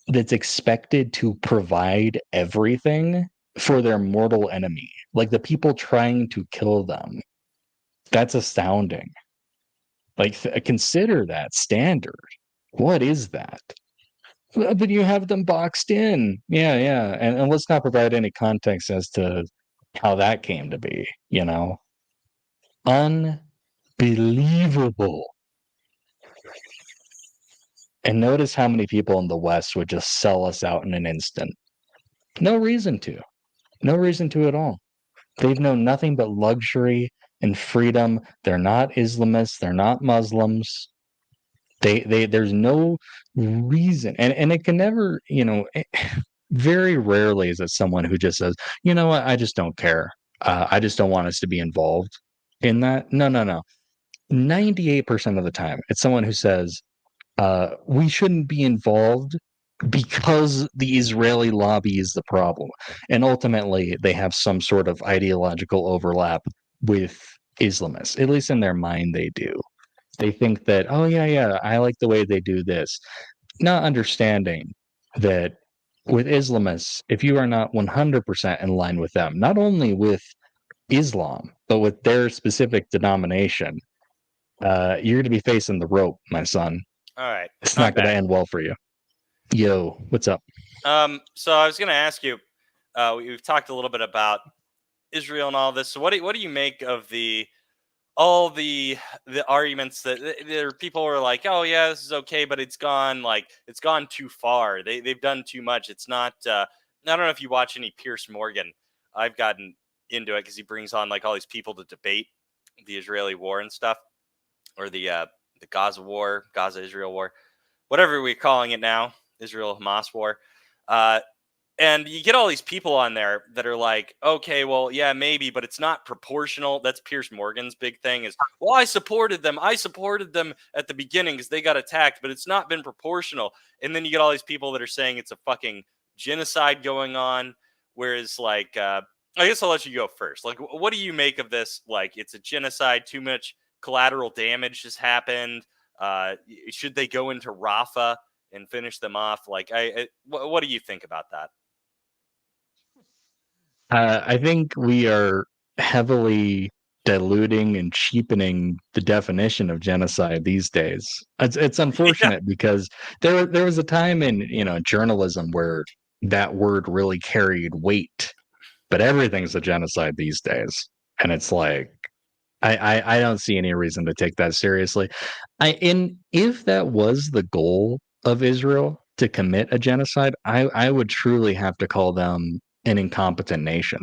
that's expected to provide everything for their mortal enemy, like the people trying to kill them. That's astounding. Like, consider that standard. What is that? But you have them boxed in. Yeah, yeah. And let's not provide any context as to how that came to be, you know? Unbelievable. And notice how many people in the West would just sell us out in an instant. No reason to. No reason to at all. They've known nothing but luxury and freedom. They're not Islamists. They're not Muslims. There's no reason. And it can never, very rarely is it someone who just says, you know what, I just don't care. I just don't want us to be involved in that. No, no, no. 98% of the time, it's someone who says, we shouldn't be involved because the Israeli lobby is the problem. And ultimately, they have some sort of ideological overlap with Islamists. At least in their mind, they do. They think that, oh, yeah, yeah, I like the way they do this. Not understanding that with Islamists, if you are not 100% in line with them, not only with Islam, but with their specific denomination, you're going to be facing the rope, my son. All right, It's I'm not going to back. end well for you. Yo, what's up? So I was going to ask you. We've talked a little bit about Israel and all this. So what do you make of all the arguments that there people are like, oh yeah, this is okay, but it's gone too far. They've done too much. It's not. I don't know if you watch any Pierce Morgan. I've gotten into it because he brings on like all these people to debate the Israeli war and stuff, or the Gaza war, Gaza Israel war, whatever we're calling it now, Israel Hamas war. Uh, and you get all these people on there that are like, okay, well, yeah, maybe, but it's not proportional. That's Pierce Morgan's big thing is, well, I supported them. I supported them at the beginning because they got attacked, but it's not been proportional. And then you get all these people that are saying it's a fucking genocide going on. Whereas, like, I guess I'll let you go first. Like, what do you make of this? Like, it's a genocide, too much collateral damage has happened. Should they go into Rafah and finish them off? Like, what do you think about that? I think we are heavily diluting and cheapening the definition of genocide these days. It's Yeah, unfortunate because there was a time in journalism where that word really carried weight, but everything's a genocide these days, and it's like I don't see any reason to take that seriously. If that was the goal of Israel to commit a genocide, I would truly have to call them an incompetent nation,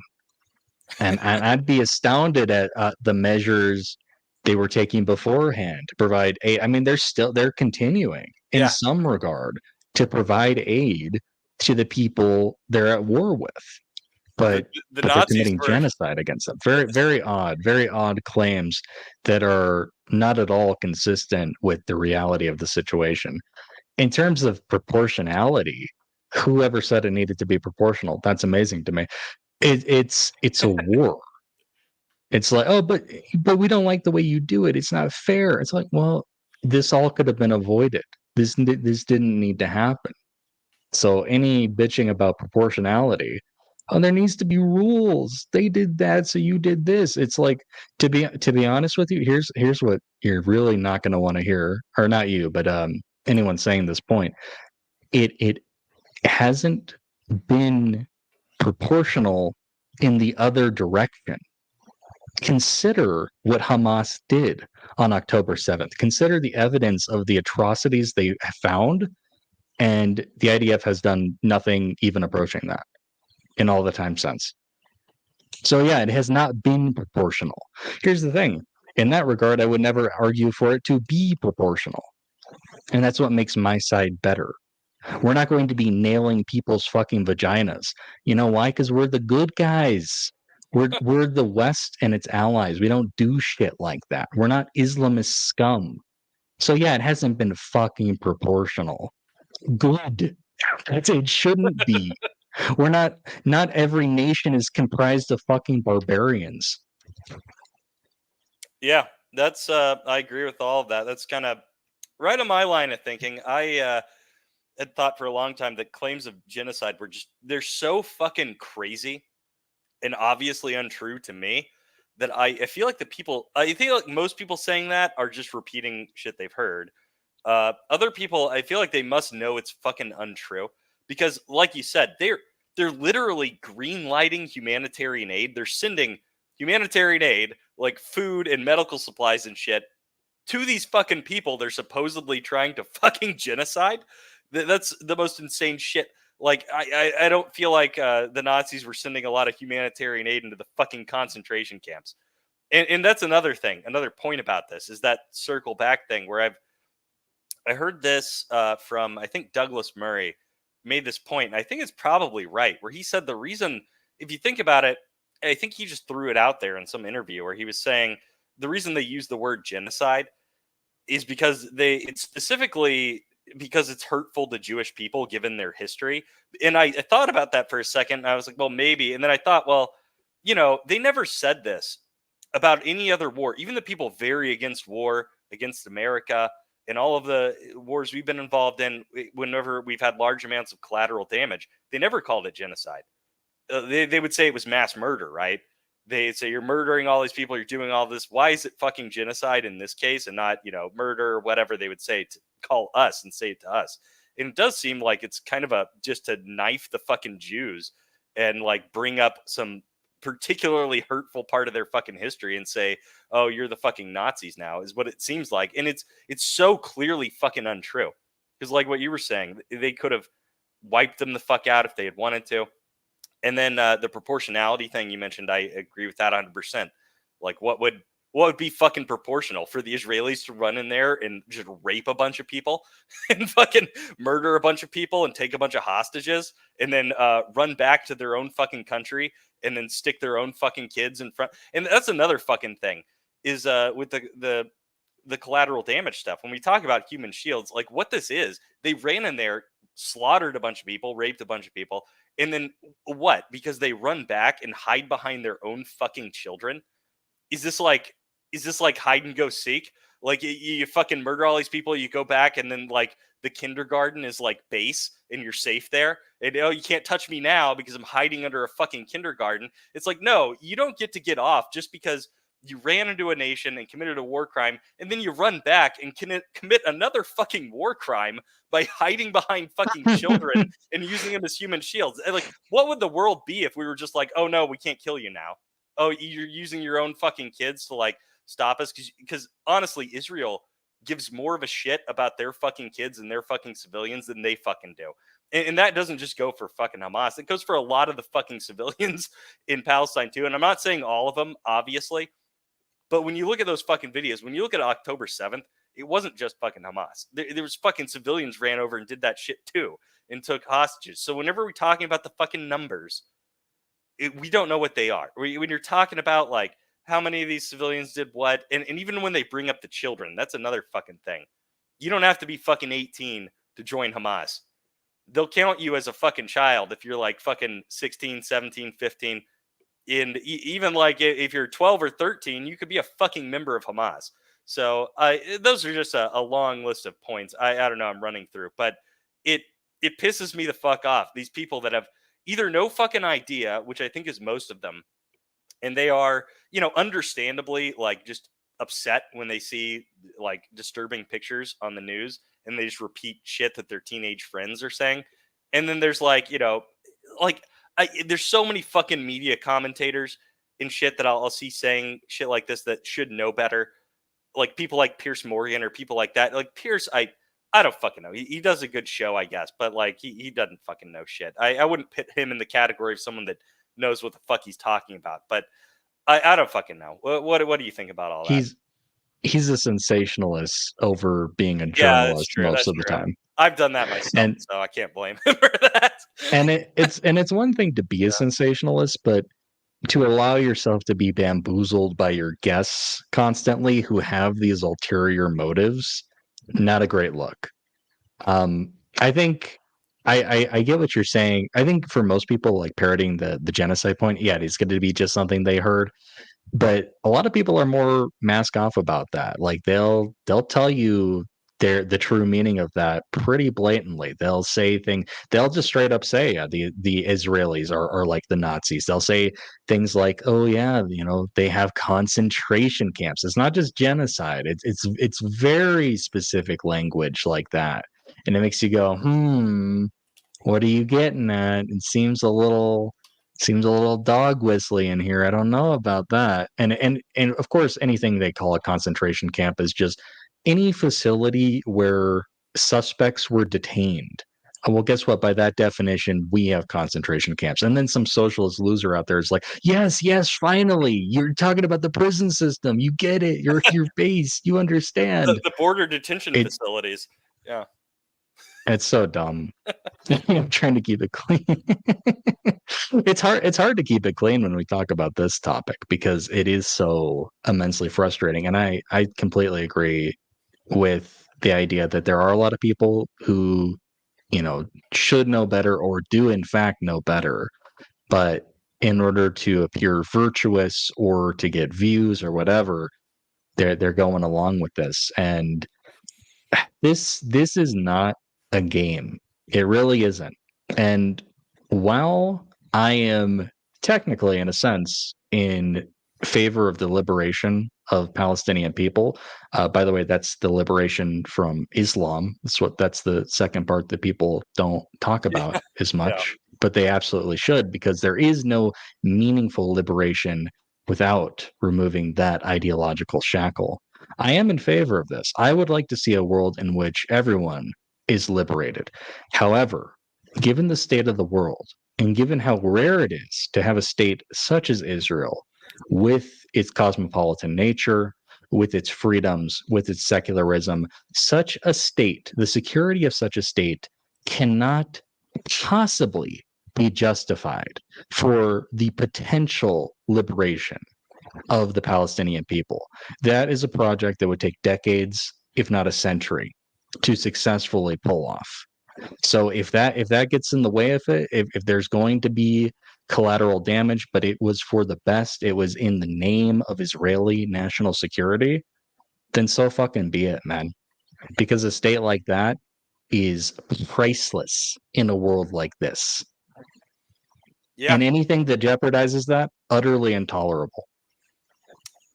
and I'd be astounded at the measures they were taking beforehand to provide aid. I mean, they're continuing in yeah. some regard to provide aid to the people they're at war with, The but the they're Nazis committing were genocide against them. Very odd claims that are not at all consistent with the reality of the situation. In terms of proportionality, whoever said it needed to be proportional, that's amazing to me. It's a war. It's like, oh, but we don't like the way you do it. It's not fair. It's like, well, this all could have been avoided. This didn't need to happen. So any bitching about proportionality, oh, there needs to be rules. They did that, so you did this. It's like to be honest with you, here's what you're really not going to want to hear, or not you, but anyone saying this point. It hasn't been proportional in the other direction. Consider what Hamas did on October 7th. Consider the evidence of the atrocities they found, and the IDF has done nothing even approaching that in all the time since. So, yeah, it has not been proportional. Here's the thing, in that regard, I would never argue for it to be proportional. And that's what makes my side better. We're not going to be nailing people's fucking vaginas. You know why? Because we're the good guys. We're the West and its allies. We don't do shit like that. We're not Islamist scum. So yeah, it hasn't been fucking proportional. Good. It shouldn't be. We're not every nation is comprised of fucking barbarians. Yeah, that's I agree with all of that. That's kind of right on my line of thinking. I had thought for a long time that claims of genocide were just they're so fucking crazy and obviously untrue to me that I feel like the people I feel like most people saying that are just repeating shit they've heard. Other people, I feel like they must know it's fucking untrue because, like you said, they're literally green lighting humanitarian aid. They're sending humanitarian aid, like food and medical supplies and shit, to these fucking people they're supposedly trying to fucking genocide. That's the most insane shit. Like I don't feel like the Nazis were sending a lot of humanitarian aid into the fucking concentration camps. And that's another thing, another point about this is that circle back thing where I heard this from I think Douglas Murray made this point, and I think it's probably right, where he said the reason, if you think about it, I think he just threw it out there in some interview where he was saying the reason they use the word genocide is because it's specifically because it's hurtful to Jewish people given their history. And I thought about that for a second. And I was like, well, maybe. And then I thought, well, they never said this about any other war. Even the people very against war, against America, and all of the wars we've been involved in, whenever we've had large amounts of collateral damage, they never called it genocide. They would say it was mass murder, right? They say you're murdering all these people, you're doing all this. Why is it fucking genocide in this case and not, murder or whatever they would say to call us and say it to us? And it does seem like it's kind of a just to knife the fucking Jews and like bring up some particularly hurtful part of their fucking history and say, "Oh, you're the fucking Nazis now," is what it seems like. And it's so clearly fucking untrue. Because like what you were saying, they could have wiped them the fuck out if they had wanted to. And then the proportionality thing you mentioned, I agree with that 100%. Like, what would be fucking proportional for the Israelis to run in there and just rape a bunch of people and fucking murder a bunch of people and take a bunch of hostages and then run back to their own fucking country and then stick their own fucking kids in front? And that's another fucking thing is with the collateral damage stuff. When we talk about human shields, like what this is, they ran in there, slaughtered a bunch of people, raped a bunch of people, and then what? Because they run back and hide behind their own fucking children? Is this like hide and go seek? Like you fucking murder all these people, you go back, and then like the kindergarten is like base, and you're safe there. And you can't touch me now because I'm hiding under a fucking kindergarten. It's like no, you don't get to get off just because you ran into a nation and committed a war crime, and then you run back and commit another fucking war crime by hiding behind fucking children and using them as human shields. And like, what would the world be if we were just like, oh no, we can't kill you now? Oh, you're using your own fucking kids to like stop us? Because honestly, Israel gives more of a shit about their fucking kids and their fucking civilians than they fucking do. And that doesn't just go for fucking Hamas. It goes for a lot of the fucking civilians in Palestine too. And I'm not saying all of them, obviously. But when you look at those fucking videos, when you look at October 7th, it wasn't just fucking Hamas. There was fucking civilians ran over and did that shit too and took hostages. So whenever we're talking about the fucking numbers, we don't know what they are. When you're talking about like how many of these civilians did what, and even when they bring up the children, that's another fucking thing. You don't have to be fucking 18 to join Hamas. They'll count you as a fucking child if you're like fucking 16, 17, 15. And even like if you're 12 or 13, you could be a fucking member of Hamas. So those are just a long list of points. I don't know. I'm running through, but it it pisses me the fuck off. These people that have either no fucking idea, which I think is most of them, and they are, understandably like just upset when they see like disturbing pictures on the news and they just repeat shit that their teenage friends are saying. And then there's like, like there's so many fucking media commentators and shit that I'll see saying shit like this that should know better. Like people like Pierce Morgan or people like that. Like Pierce, I don't fucking know. He does a good show, I guess, but like he doesn't fucking know shit. I wouldn't put him in the category of someone that knows what the fuck he's talking about. But I don't fucking know. What do you think about all that? He's he's a sensationalist over being a Yeah, that's journalist true. most That's of the true. time. I've done that myself, And so I can't blame him for that. it's one thing to be a sensationalist, but to allow yourself to be bamboozled by your guests constantly who have these ulterior motives, not a great look. I think I get what you're saying. I think for most people, like parroting the genocide point, yeah, it's going to be just something they heard. But a lot of people are more mask off about that. Like they'll tell you the true meaning of that pretty blatantly. They'll say things. They'll just straight up say the Israelis are like the Nazis. They'll say things like, "Oh yeah, they have concentration camps." It's not just genocide. It's very specific language like that, and it makes you go, "Hmm, what are you getting at? It seems a little dog whistly in here. I don't know about that." And of course, anything they call a concentration camp is just any facility where suspects were detained. Well, guess what? By that definition, we have concentration camps. And then some socialist loser out there is like, yes, yes, finally, you're talking about the prison system. You get it. You're base. You understand. The border detention It facilities. Yeah. it's so dumb. I'm trying to keep it clean. It's hard to keep it clean when we talk about this topic because it is so immensely frustrating. And I completely agree with the idea that there are a lot of people who, should know better or do in fact know better. But in order to appear virtuous or to get views or whatever, they're going along with this. And this is not a game. It really isn't. And while I am technically, in a sense, in favor of the liberation of Palestinian people, by the way, that's the liberation from Islam. That's the second part that people don't talk Yeah. about as Yeah. much, but they absolutely should because there is no meaningful liberation without removing that ideological shackle. I am in favor of this. I would like to see a world in which everyone is liberated. However, given the state of the world and given how rare it is to have a state such as Israel with its cosmopolitan nature, with its freedoms, with its secularism, such a state, the security of such a state cannot possibly be justified for the potential liberation of the Palestinian people. That is a project that would take decades, if not a century, to successfully pull off. So if that gets in the way of it, if there's going to be collateral damage, but it was for the best, it was in the name of Israeli national security, then so fucking be it, man. Because a state like that is priceless in a world like this. Yeah. And anything that jeopardizes that, utterly intolerable.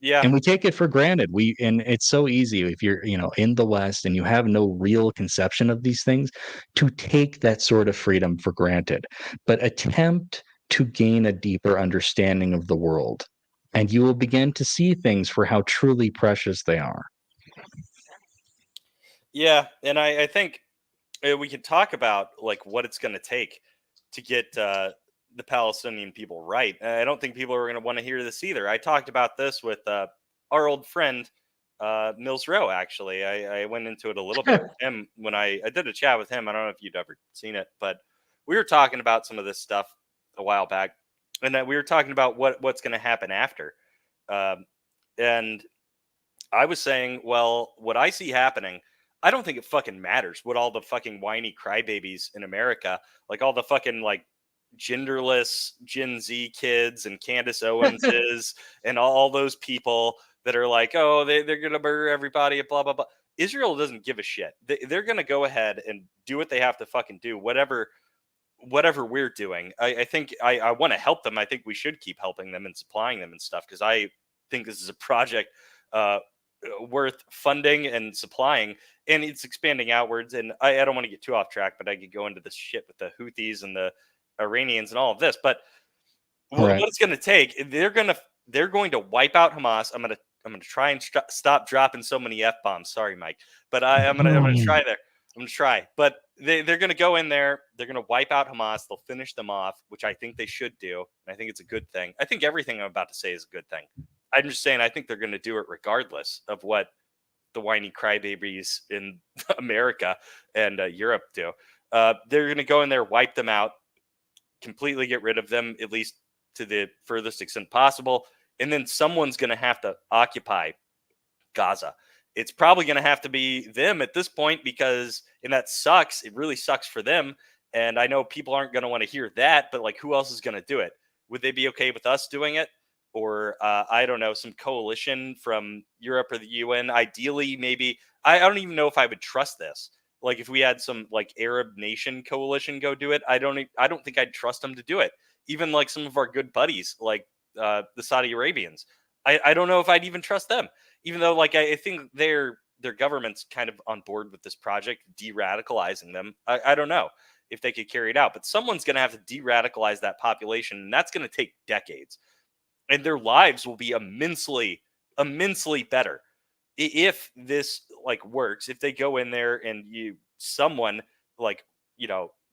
Yeah. And we take it for granted. And it's so easy if you're, in the West and you have no real conception of these things to take that sort of freedom for granted. But attempt to gain a deeper understanding of the world, and you will begin to see things for how truly precious they are. Yeah. And I think we could talk about like what it's going to take to get the Palestinian people right. I don't think people are going to want to hear this either. I talked about this with our old friend Mills Rowe. Actually, I went into it a little bit with him when I did a chat with him. I don't know if you'd ever seen it, but we were talking about some of this stuff a while back, and that we were talking about what's going to happen after. Um, and I was saying, well, what I see happening, I don't think it fucking matters what all the fucking whiny crybabies in America, like all the fucking like genderless Gen Z kids and Candace Owenses and all those people that are like, oh, they're going to murder everybody and blah, blah, blah. Israel doesn't give a shit. They're going to go ahead and do what they have to fucking do, whatever we're doing. I think I want to help them. I think we should keep helping them and supplying them and stuff because I think this is a project uh, worth funding and supplying, and it's expanding outwards. And I don't want to get too off track, but I could go into this shit with the Houthis and the Iranians and all of this. But what Right. it's going to take, they're going to wipe out Hamas. I'm gonna try and stop dropping so many f bombs. Sorry, Mike, but I'm gonna try there. I'm gonna try, but they're gonna go in there. They're gonna wipe out Hamas. They'll finish them off, which I think they should do, and I think it's a good thing. I think everything I'm about to say is a good thing. I'm just saying I think they're going to do it regardless of what the whiny crybabies in America and Europe do. They're going to go in there, wipe them out, completely get rid of them, at least to the furthest extent possible. And then someone's going to have to occupy Gaza. It's probably going to have to be them at this point because, and that sucks. It really sucks for them. And I know people aren't going to want to hear that, but like, who else is going to do it? Would they be okay with us doing it? Or I don't know, some coalition from Europe or the UN? Ideally, maybe. I don't even know if I would trust this. Like, if we had some like Arab nation coalition go do it, I don't think I'd trust them to do it. Even like some of our good buddies, like the Saudi Arabians, I don't know if I'd even trust them, even though like I think their government's kind of on board with this project, de-radicalizing them. I don't know if they could carry it out, but someone's going to have to de-radicalize that population, and that's going to take decades, and their lives will be immensely better if this like works. If they go in there and someone like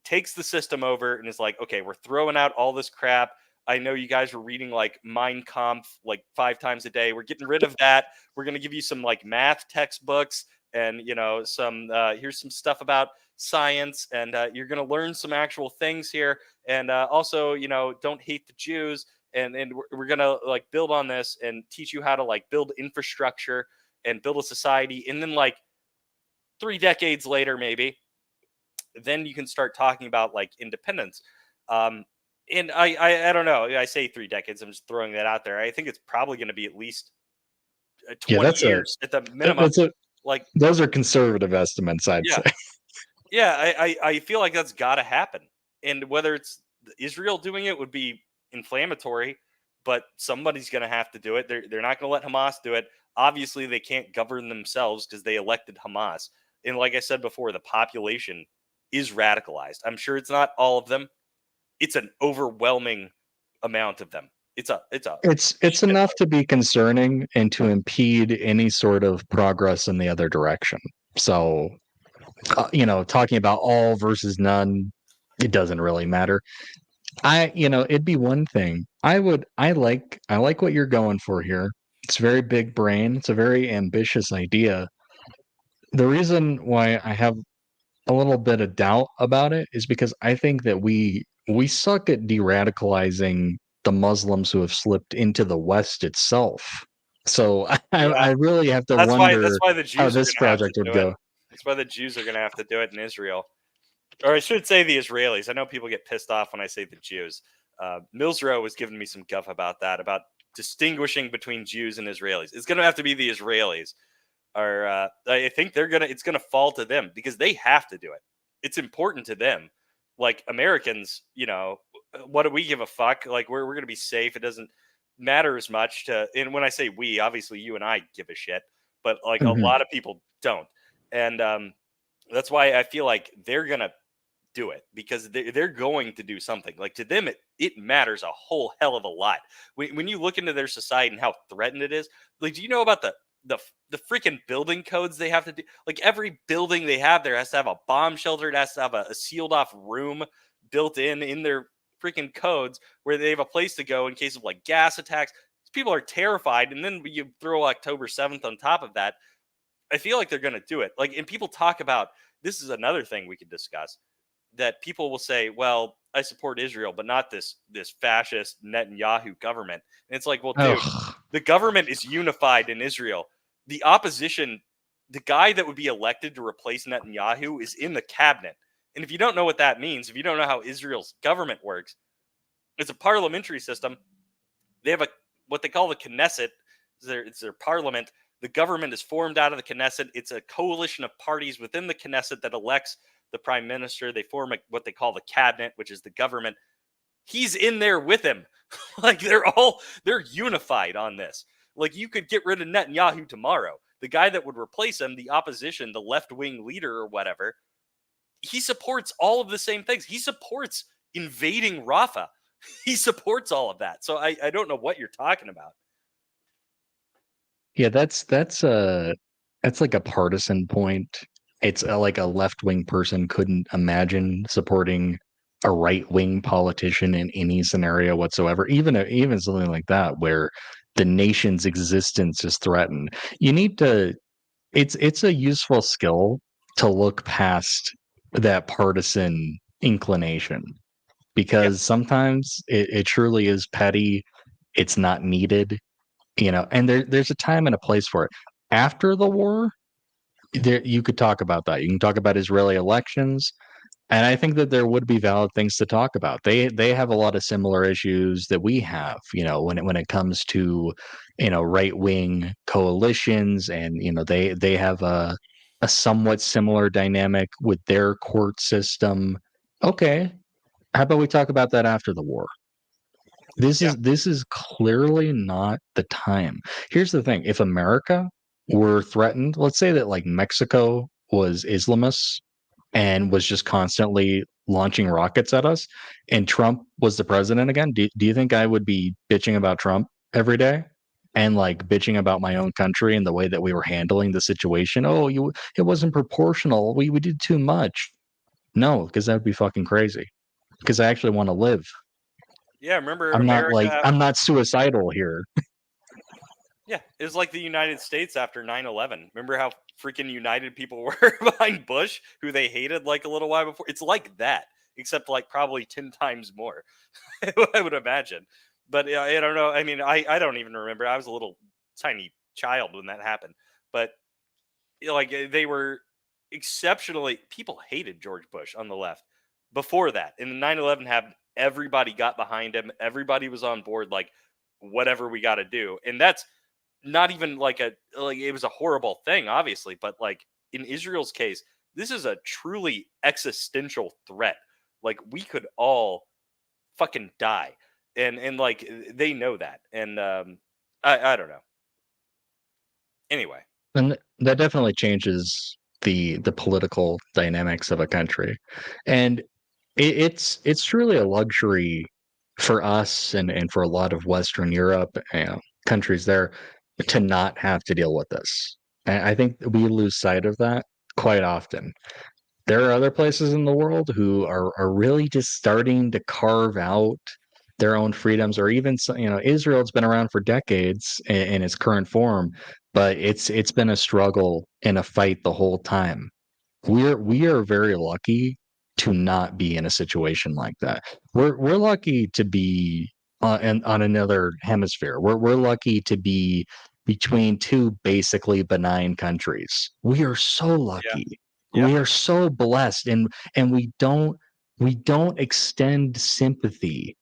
takes the system over and is like, okay, we're throwing out all this crap. I know you guys were reading like Mein Kampf like 5 times a day. We're getting rid of that. We're going to give you some like math textbooks and some here's some stuff about science, and you're going to learn some actual things here. And also, don't hate the Jews. And we're going to like build on this and teach you how to like build infrastructure and build a society. And then like 3 decades later, maybe, then you can start talking about like independence. And I don't know. I say 3 decades. I'm just throwing that out there. I think it's probably going to be at least Yeah, 20 years at the minimum. Like, those are conservative estimates, I'd yeah, say. yeah. I feel like that's got to happen. And whether it's Israel doing it would be inflammatory, but somebody's going to have to do it. They're not going to let Hamas do it. Obviously, they can't govern themselves because they elected Hamas. And like I said before, the population is radicalized. I'm sure it's not all of them. It's an overwhelming amount of them. It's enough to be concerning and to impede any sort of progress in the other direction. So, talking about all versus none, it doesn't really matter. It'd be one thing. I like what you're going for here. It's very big brain. It's a very ambitious idea. The reason why I have a little bit of doubt about it is because I think that we suck at de-radicalizing the Muslims who have slipped into the West itself. So I Yeah, really have to that's why wonder the how Jews are this going to have to project would do it. go. That's why the Jews are going to have to do it in Israel, or I should say the Israelis. I know people get pissed off when I say the Jews. Milsrow was giving me some guff about that, about distinguishing between Jews and Israelis. It's going to have to be the Israelis. Or I think it's going to fall to them because they have to do it. It's important to them. Like Americans, what do we give a fuck? Like we're going to be safe. It doesn't matter as much to. And when I say we, obviously you and I give a shit, but like a Mhm. lot of people don't. And that's why I feel like they're gonna do it because they're going to do something. Like to them, it matters a whole hell of a lot. When you look into their society and how threatened it is, like, do you know about the freaking building codes they have to do? Like every building they have there has to have a bomb shelter. It has to have a sealed off room built in their freaking codes where they have a place to go in case of like gas attacks. People are terrified, and then you throw October 7th on top of that. I feel like they're going to do it. Like, and people talk about this is another thing we could discuss, that people will say, "Well, I support Israel, but not this fascist Netanyahu government." And it's like, well, dude, Ugh. the government is unified in Israel. The opposition, the guy that would be elected to replace Netanyahu, is in the cabinet. And if you don't know what that means, if you don't know how Israel's government works, it's a parliamentary system. They have what they call the Knesset. It's their parliament. The government is formed out of the Knesset. It's a coalition of parties within the Knesset that elects the prime minister. They form what they call the cabinet, which is the government. He's in there with him. Like they're unified on this. Like you could get rid of Netanyahu tomorrow. The guy that would replace him, the opposition, the left-wing leader or whatever, he supports all of the same things. He supports invading Rafah. He supports all of that. So I don't know what you're talking about. Yeah, that's like a partisan point. It's like a left wing person couldn't imagine supporting a right wing politician in any scenario whatsoever. Even something like that, where the nation's existence is threatened. You need to it's a useful skill to look past that partisan inclination Yeah. because sometimes it truly is petty. It's not needed, and there's a time and a place for it. After the war, there you could talk about that. You can talk about Israeli elections, and I think that there would be valid things to talk about. They have a lot of similar issues that we have, when it comes to, right wing coalitions, and they have a somewhat similar dynamic with their court system. Okay, how about we talk about that after the war? This Yeah. is this is clearly not the time. Here's the thing: if America were threatened, let's say that like Mexico was Islamists and was just constantly launching rockets at us, and Trump was the president again, do you think I would be bitching about Trump every day? And like bitching about my own country and the way that we were handling the situation. Oh, it wasn't proportional. We did too much. No, because that would be fucking crazy. Because I actually want to live. Yeah. Remember I'm not like America? I'm not suicidal here. Yeah, it was like the United States after 9/11. Remember how freaking united people were behind Bush, who they hated like a little while before? It's like that, except like probably 10 times more, I would imagine. But yeah, I don't know. I mean, I don't even remember. I was a little tiny child when that happened. But like they were exceptionally, people hated George Bush on the left before that. And the 9/11 happened, everybody got behind him. Everybody was on board, like, whatever we got to do. And that's not even like it was a horrible thing, obviously, but like in Israel's case, this is a truly existential threat. Like we could all fucking die, and like they know that, and I don't know. Anyway, And that definitely changes the political dynamics of a country. And it's truly a luxury for us and for a lot of Western Europe, countries there, to not have to deal with this. And I think we lose sight of that quite often. There are other places in the world who are really just starting to carve out their own freedoms, or even Israel's been around for decades in its current form, but it's been a struggle and a fight the whole time. We are very lucky to not be in a situation like that. We're lucky to be on another hemisphere. We're lucky to be between two basically benign countries. We are so yeah, lucky. yeah, We are so blessed, and we don't extend sympathy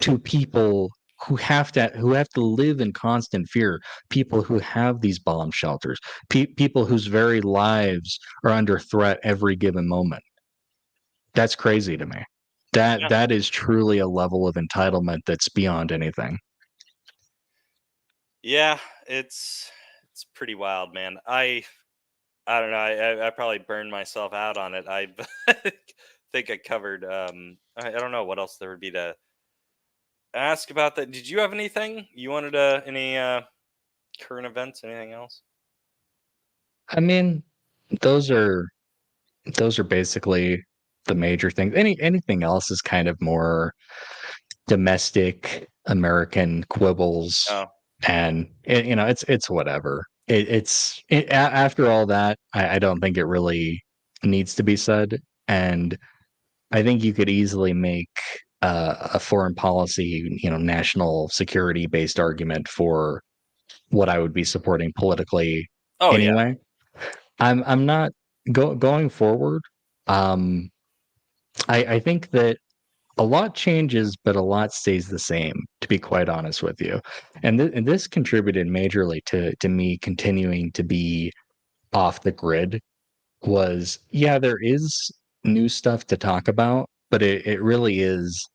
to people who have to live in constant fear, people who have these bomb shelters, people whose very lives are under threat every given moment. That's crazy to me. That yeah, that is truly a level of entitlement that's beyond anything. yeah. It's pretty wild, man. I don't know. I probably burned myself out on it. I think I covered. I don't know what else there would be to ask about that. Did you have anything you wanted to any current events? Anything else? I mean, those are those are basically the major things. Anything else is kind of more domestic American quibbles, Oh, and it's whatever. After all that, I don't think it really needs to be said, and I think you could easily make a foreign policy, national security based argument for what I would be supporting politically oh yeah, anyway. I'm not going forward. Um, I think that a lot changes, but a lot stays the same, to be quite honest with you. And this contributed majorly to me continuing to be off the grid. Was, yeah, there is new stuff to talk about, but it really is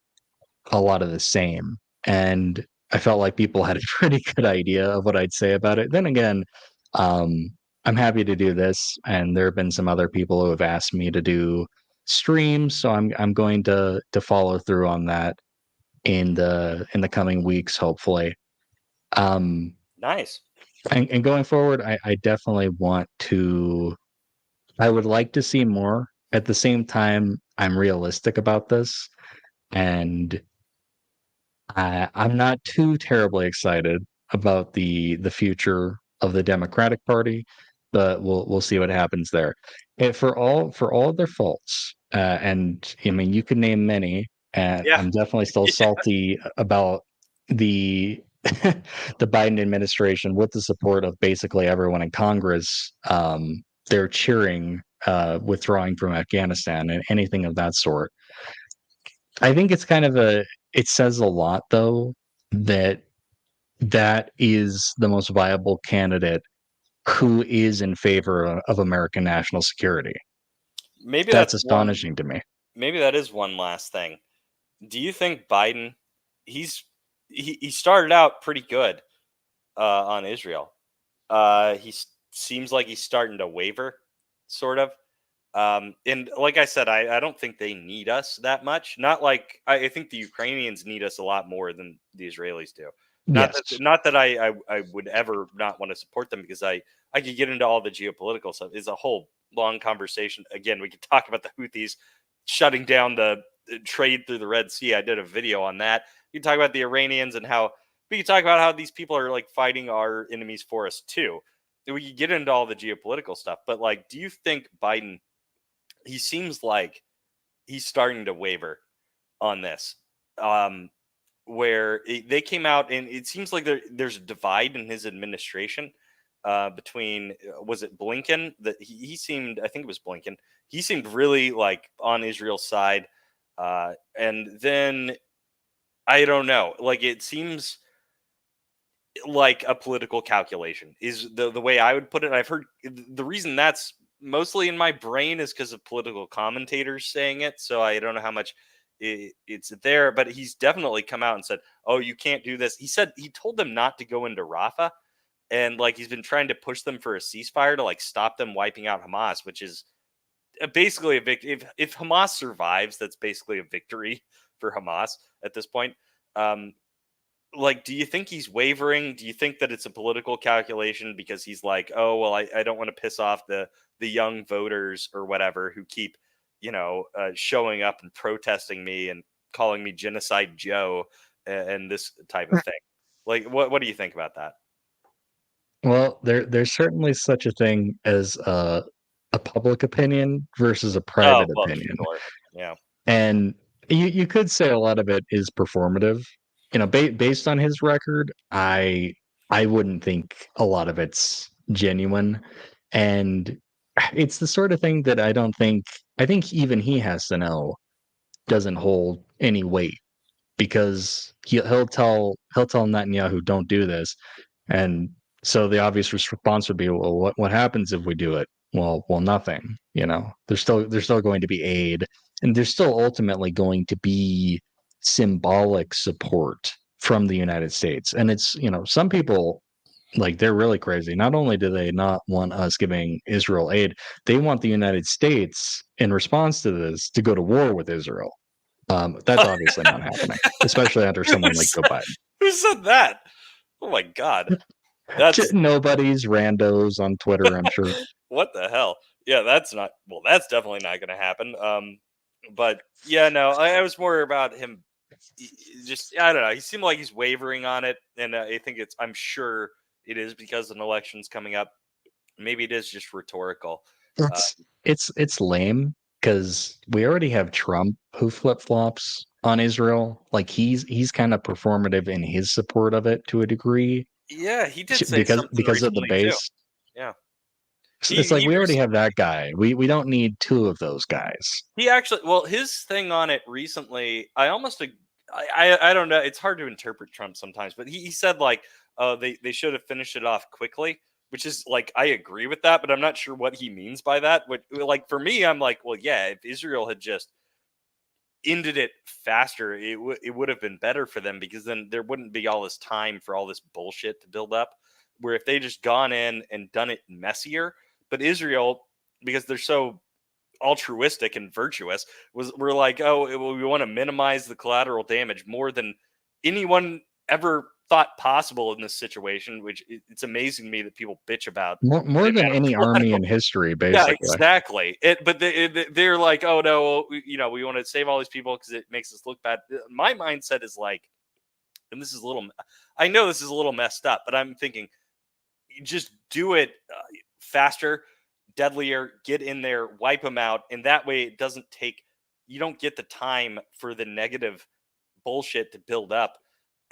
a lot of the same. And I felt like people had a pretty good idea of what I'd say about it. Then again, um, I'm happy to do this, and there have been some other people who have asked me to do streams, so I'm going to follow through on that in the coming weeks, hopefully. Um, nice. and going forward, I definitely want to. I would like to see more. At the same time, I'm realistic about this, and I'm not too terribly excited about the future of the Democratic Party, but we'll see what happens there. And for all of their faults, and I mean you could name many, and Yeah. I'm definitely still salty about the the Biden administration with the support of basically everyone in Congress. They're cheering withdrawing from Afghanistan and anything of that sort. I think it's kind of it says a lot though that that is the most viable candidate who is in favor of American national security. Maybe That's that's one. astonishing to me. Maybe that is one last thing. Do you think Biden? He's he started out pretty good on Israel. Seems like he's starting to waver, sort of. And like I said, I don't think they need us that much. Not like I think the Ukrainians need us a lot more than the Israelis do. Yes. Not that I would ever not want to support them because I could get into all the geopolitical stuff. It's a whole long conversation. Again, we could talk about the Houthis shutting down the trade through the Red Sea. I did a video on that. You can talk about the Iranians and how we can talk about how these people are like fighting our enemies for us too. We could get into all the geopolitical stuff, but like, do you think Biden? He seems like he's starting to waver on this. Where they came out and it seems like there's a divide in his administration between was it Blinken that he seemed, I think it was Blinken, he seemed really like on Israel's side, and then I don't know, like it seems like a political calculation is the way I would put it. I've heard the reason that's mostly in my brain is because of political commentators saying it. So I don't know how much it's there, but he's definitely come out and said, "Oh, you can't do this." He said he told them not to go into Rafah, and like he's been trying to push them for a ceasefire to like stop them wiping out Hamas, which is basically a victory. If Hamas survives, that's basically a victory for Hamas at this point. Um, like, do you think he's wavering? Do you think that it's a political calculation because he's like, oh well, I don't want to piss off the young voters or whatever who keep, showing up and protesting me and calling me genocide Joe and this type of thing? Like, what do you think about that? Well, there's certainly such a thing as a public opinion versus a Oh private well, opinion. sure, yeah, And you could say a lot of it is performative. Based on his record, I wouldn't think a lot of it's genuine. And it's the sort of thing that I think even he has to know doesn't hold any weight because he'll tell Netanyahu don't do this, and so the obvious response would be, well, what happens if we do it? Well, nothing. There's still going to be aid, and there's still ultimately going to be symbolic support from the United States, and it's some people like they're really crazy. Not only do they not want us giving Israel aid, they want the United States in response to this to go to war with Israel. That's obviously not happening, especially under someone like who's, Joe Biden. who said that? Oh my god, that's Nobody's randos on Twitter, I'm sure. what the hell? Yeah, that's not well. That's definitely not going to happen. But yeah, no, I was more about him. Just I don't know. He seemed like he's wavering on it, and I think it's. I'm sure it is because an election's coming up. Maybe it is just rhetorical. Uh, It's lame because we already have Trump who flip flops on Israel. Like he's kind of performative in his support of it to a degree yeah, he did say something because of the recently too. base. Yeah, It's like he we already have that guy. We don't need two of those guys. he actually, well, his thing on it recently, I almost, I don't know. It's hard to interpret Trump sometimes, but he said like, they should have finished it off quickly, which is like, I agree with that, but I'm not sure what he means by that. What, like, for me, I'm like, well, yeah, if Israel had just ended it faster, it would have been better for them because then there wouldn't be all this time for all this bullshit to build up. Where if they just gone in and done it messier, but Israel, because they're so altruistic and virtuous, we're like, oh, we want to minimize the collateral damage more than anyone ever thought possible in this situation, which it's amazing to me that people bitch about More the than amount of any army collateral. in history, Yeah, basically. exactly. But they're like, oh no, well, we want to save all these people because it makes us look bad. My mindset is like, and this is a little, I know this is a little messed up, but I'm thinking just do it faster, deadlier, get in there, wipe them out. And that way it doesn't take, you don't get the time for the negative bullshit to build up.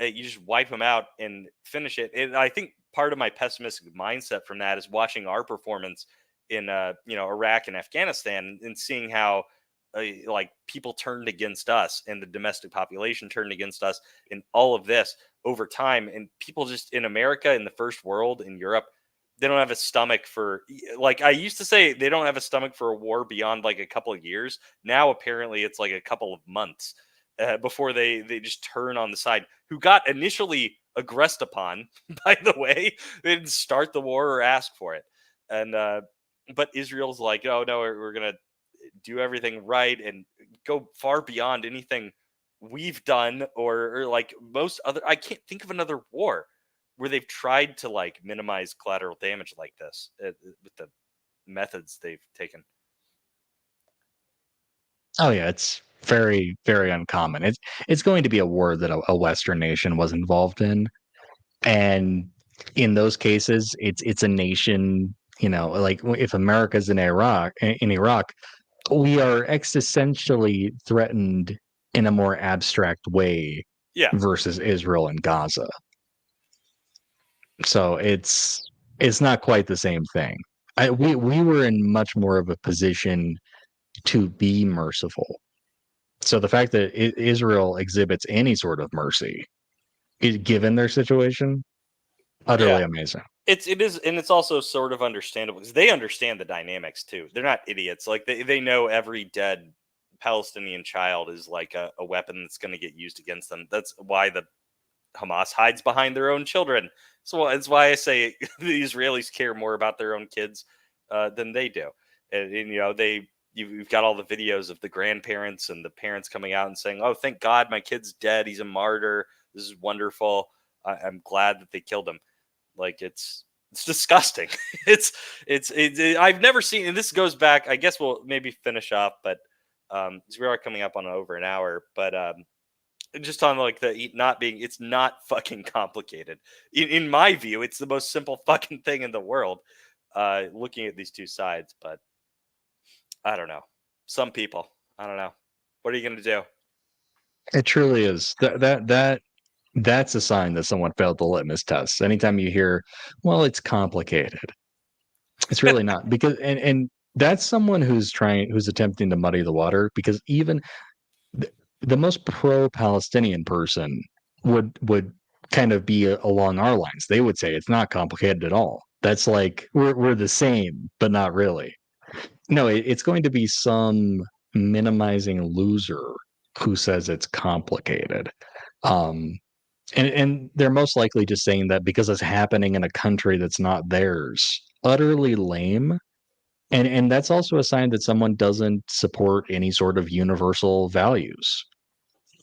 You just wipe them out and finish it. And I think part of my pessimistic mindset from that is watching our performance in, Iraq and Afghanistan and seeing how, like people turned against us and the domestic population turned against us and all of this over time. And people just in America, in the first world, in Europe, they don't have a stomach for, like I used to say, they don't have a stomach for a war beyond like a couple of years. Now apparently it's like a couple of months before they just turn on the side who got initially aggressed upon. By the way, they didn't start the war or ask for it. And but Israel's like, oh no, we're gonna do everything right and go far beyond anything we've done, or like most other, I can't think of another war where they've tried to like minimize collateral damage like this with the methods they've taken. Oh yeah, it's very, very uncommon. It's going to be a war that a Western nation was involved in, and in those cases, it's a nation. Like if America's in Iraq, we are existentially threatened in a more abstract way Yeah. versus Israel and Gaza. So it's not quite the same thing. We were in much more of a position to be merciful. So the fact that Israel exhibits any sort of mercy, given their situation, Yeah. utterly amazing. It is, and it's also sort of understandable because they understand the dynamics too. They're not idiots. Like they know every dead Palestinian child is like a weapon that's going to get used against them. That's why the Hamas hides behind their own children. So it's why I say the Israelis care more about their own kids than they do. And you've got all the videos of the grandparents and the parents coming out and saying, "Oh, thank God, my kid's dead. He's a martyr. This is wonderful. I'm glad that they killed him." Like it's disgusting. I've never seen, and this goes back. I guess we'll maybe finish up, but 'cause we are coming up on over an hour. But just on like the not being, it's not fucking complicated. In my view, it's the most simple fucking thing in the world. Looking at these two sides, but I don't know. Some people, I don't know. What are you gonna do? It truly is. That's a sign that someone failed the litmus test. Anytime you hear, well, it's complicated, it's really not, because and that's someone who's attempting to muddy the water, because even the most pro-Palestinian person would kind of be along our lines. They would say it's not complicated at all. That's like we're the same, but not really. No, it's going to be some minimizing loser who says it's complicated. Um, and they're most likely just saying that because it's happening in a country that's not theirs. Utterly lame. And that's also a sign that someone doesn't support any sort of universal values.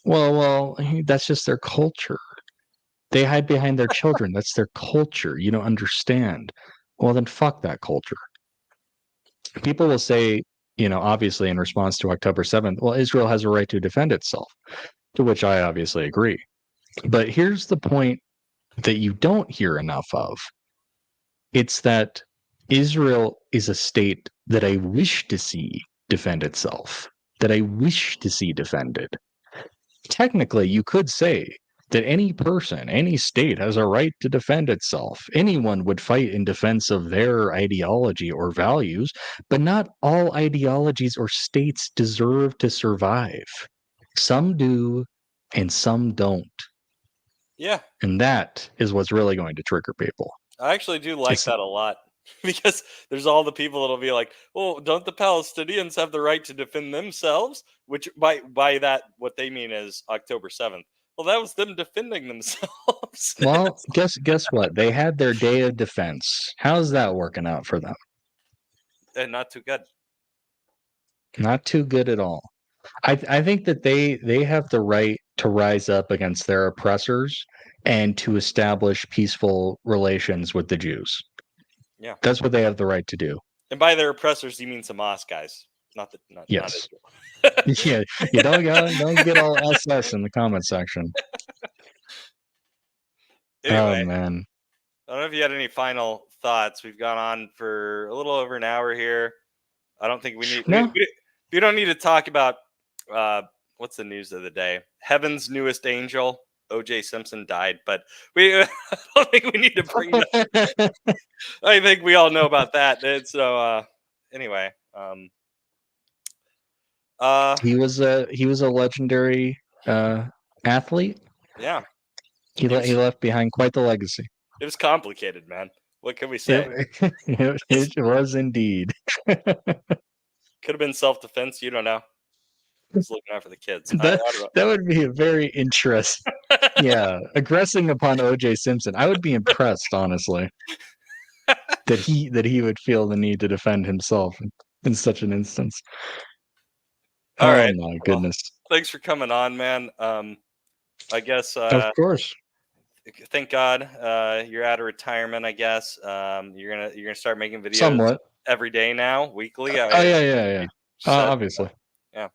Well, that's just their culture. They hide behind their children. That's their culture. You don't understand. Well, then fuck that culture. People will say, obviously in response to October 7th, well, Israel has a right to defend itself, to which I obviously agree. But here's the point that you don't hear enough of. It's that Israel is a state that I wish to see defend itself, that I wish to see defended. Technically, you could say that any person, any state has a right to defend itself. Anyone would fight in defense of their ideology or values, but not all ideologies or states deserve to survive. Some do, and some don't. Yeah, And that is what's really going to trigger people. I actually do like It's that a lot because there's all the people that'll be like, "Well, don't the Palestinians have the right to defend themselves?" Which by that, what they mean is October 7th. Well, that was them defending themselves. well, guess what? They had their day of defense. How's that working out for them? And not too good. Not too good at all. I think that they have the right to rise up against their oppressors and to establish peaceful relations with the Jews. Yeah. That's what they have the right to do. And by their oppressors, you mean Hamas guys, not Yes. Israel. Yeah, you don't get all SS in the comment section. Oh Anyway, man. I don't know if you had any final thoughts. We've gone on for a little over an hour here. I don't think we need No. we don't need to talk about uh, what's the news of the day. Heaven's newest angel, O.J. Simpson died, but we I don't think we need to bring that. I think we all know about that. And so anyway, uh, he was a legendary athlete. yeah, He it he was left behind quite the legacy. it was complicated, man. What can we say? It, it was indeed. Could have been self defense. You don't know. He's looking out for the kids. I That don't that would be a very interest. know. Yeah, aggressing upon O.J. Simpson. I would be impressed, honestly, that he would feel the need to defend himself in such an instance. All Oh right. my Well, goodness. thanks for coming on, man. I guess Of course. thank God you're out of retirement. I guess you're gonna start making videos Somewhat. every day now, weekly. Oh yeah, yeah, yeah. Said Obviously. yeah.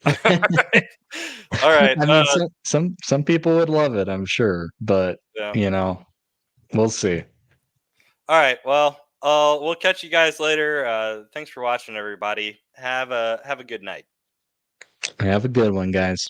I All right. mean, some people would love it, I'm sure, but Yeah. you know, we'll see. All right. Well, we'll catch you guys later. Thanks for watching, everybody. Have a good night. Have a good one, guys.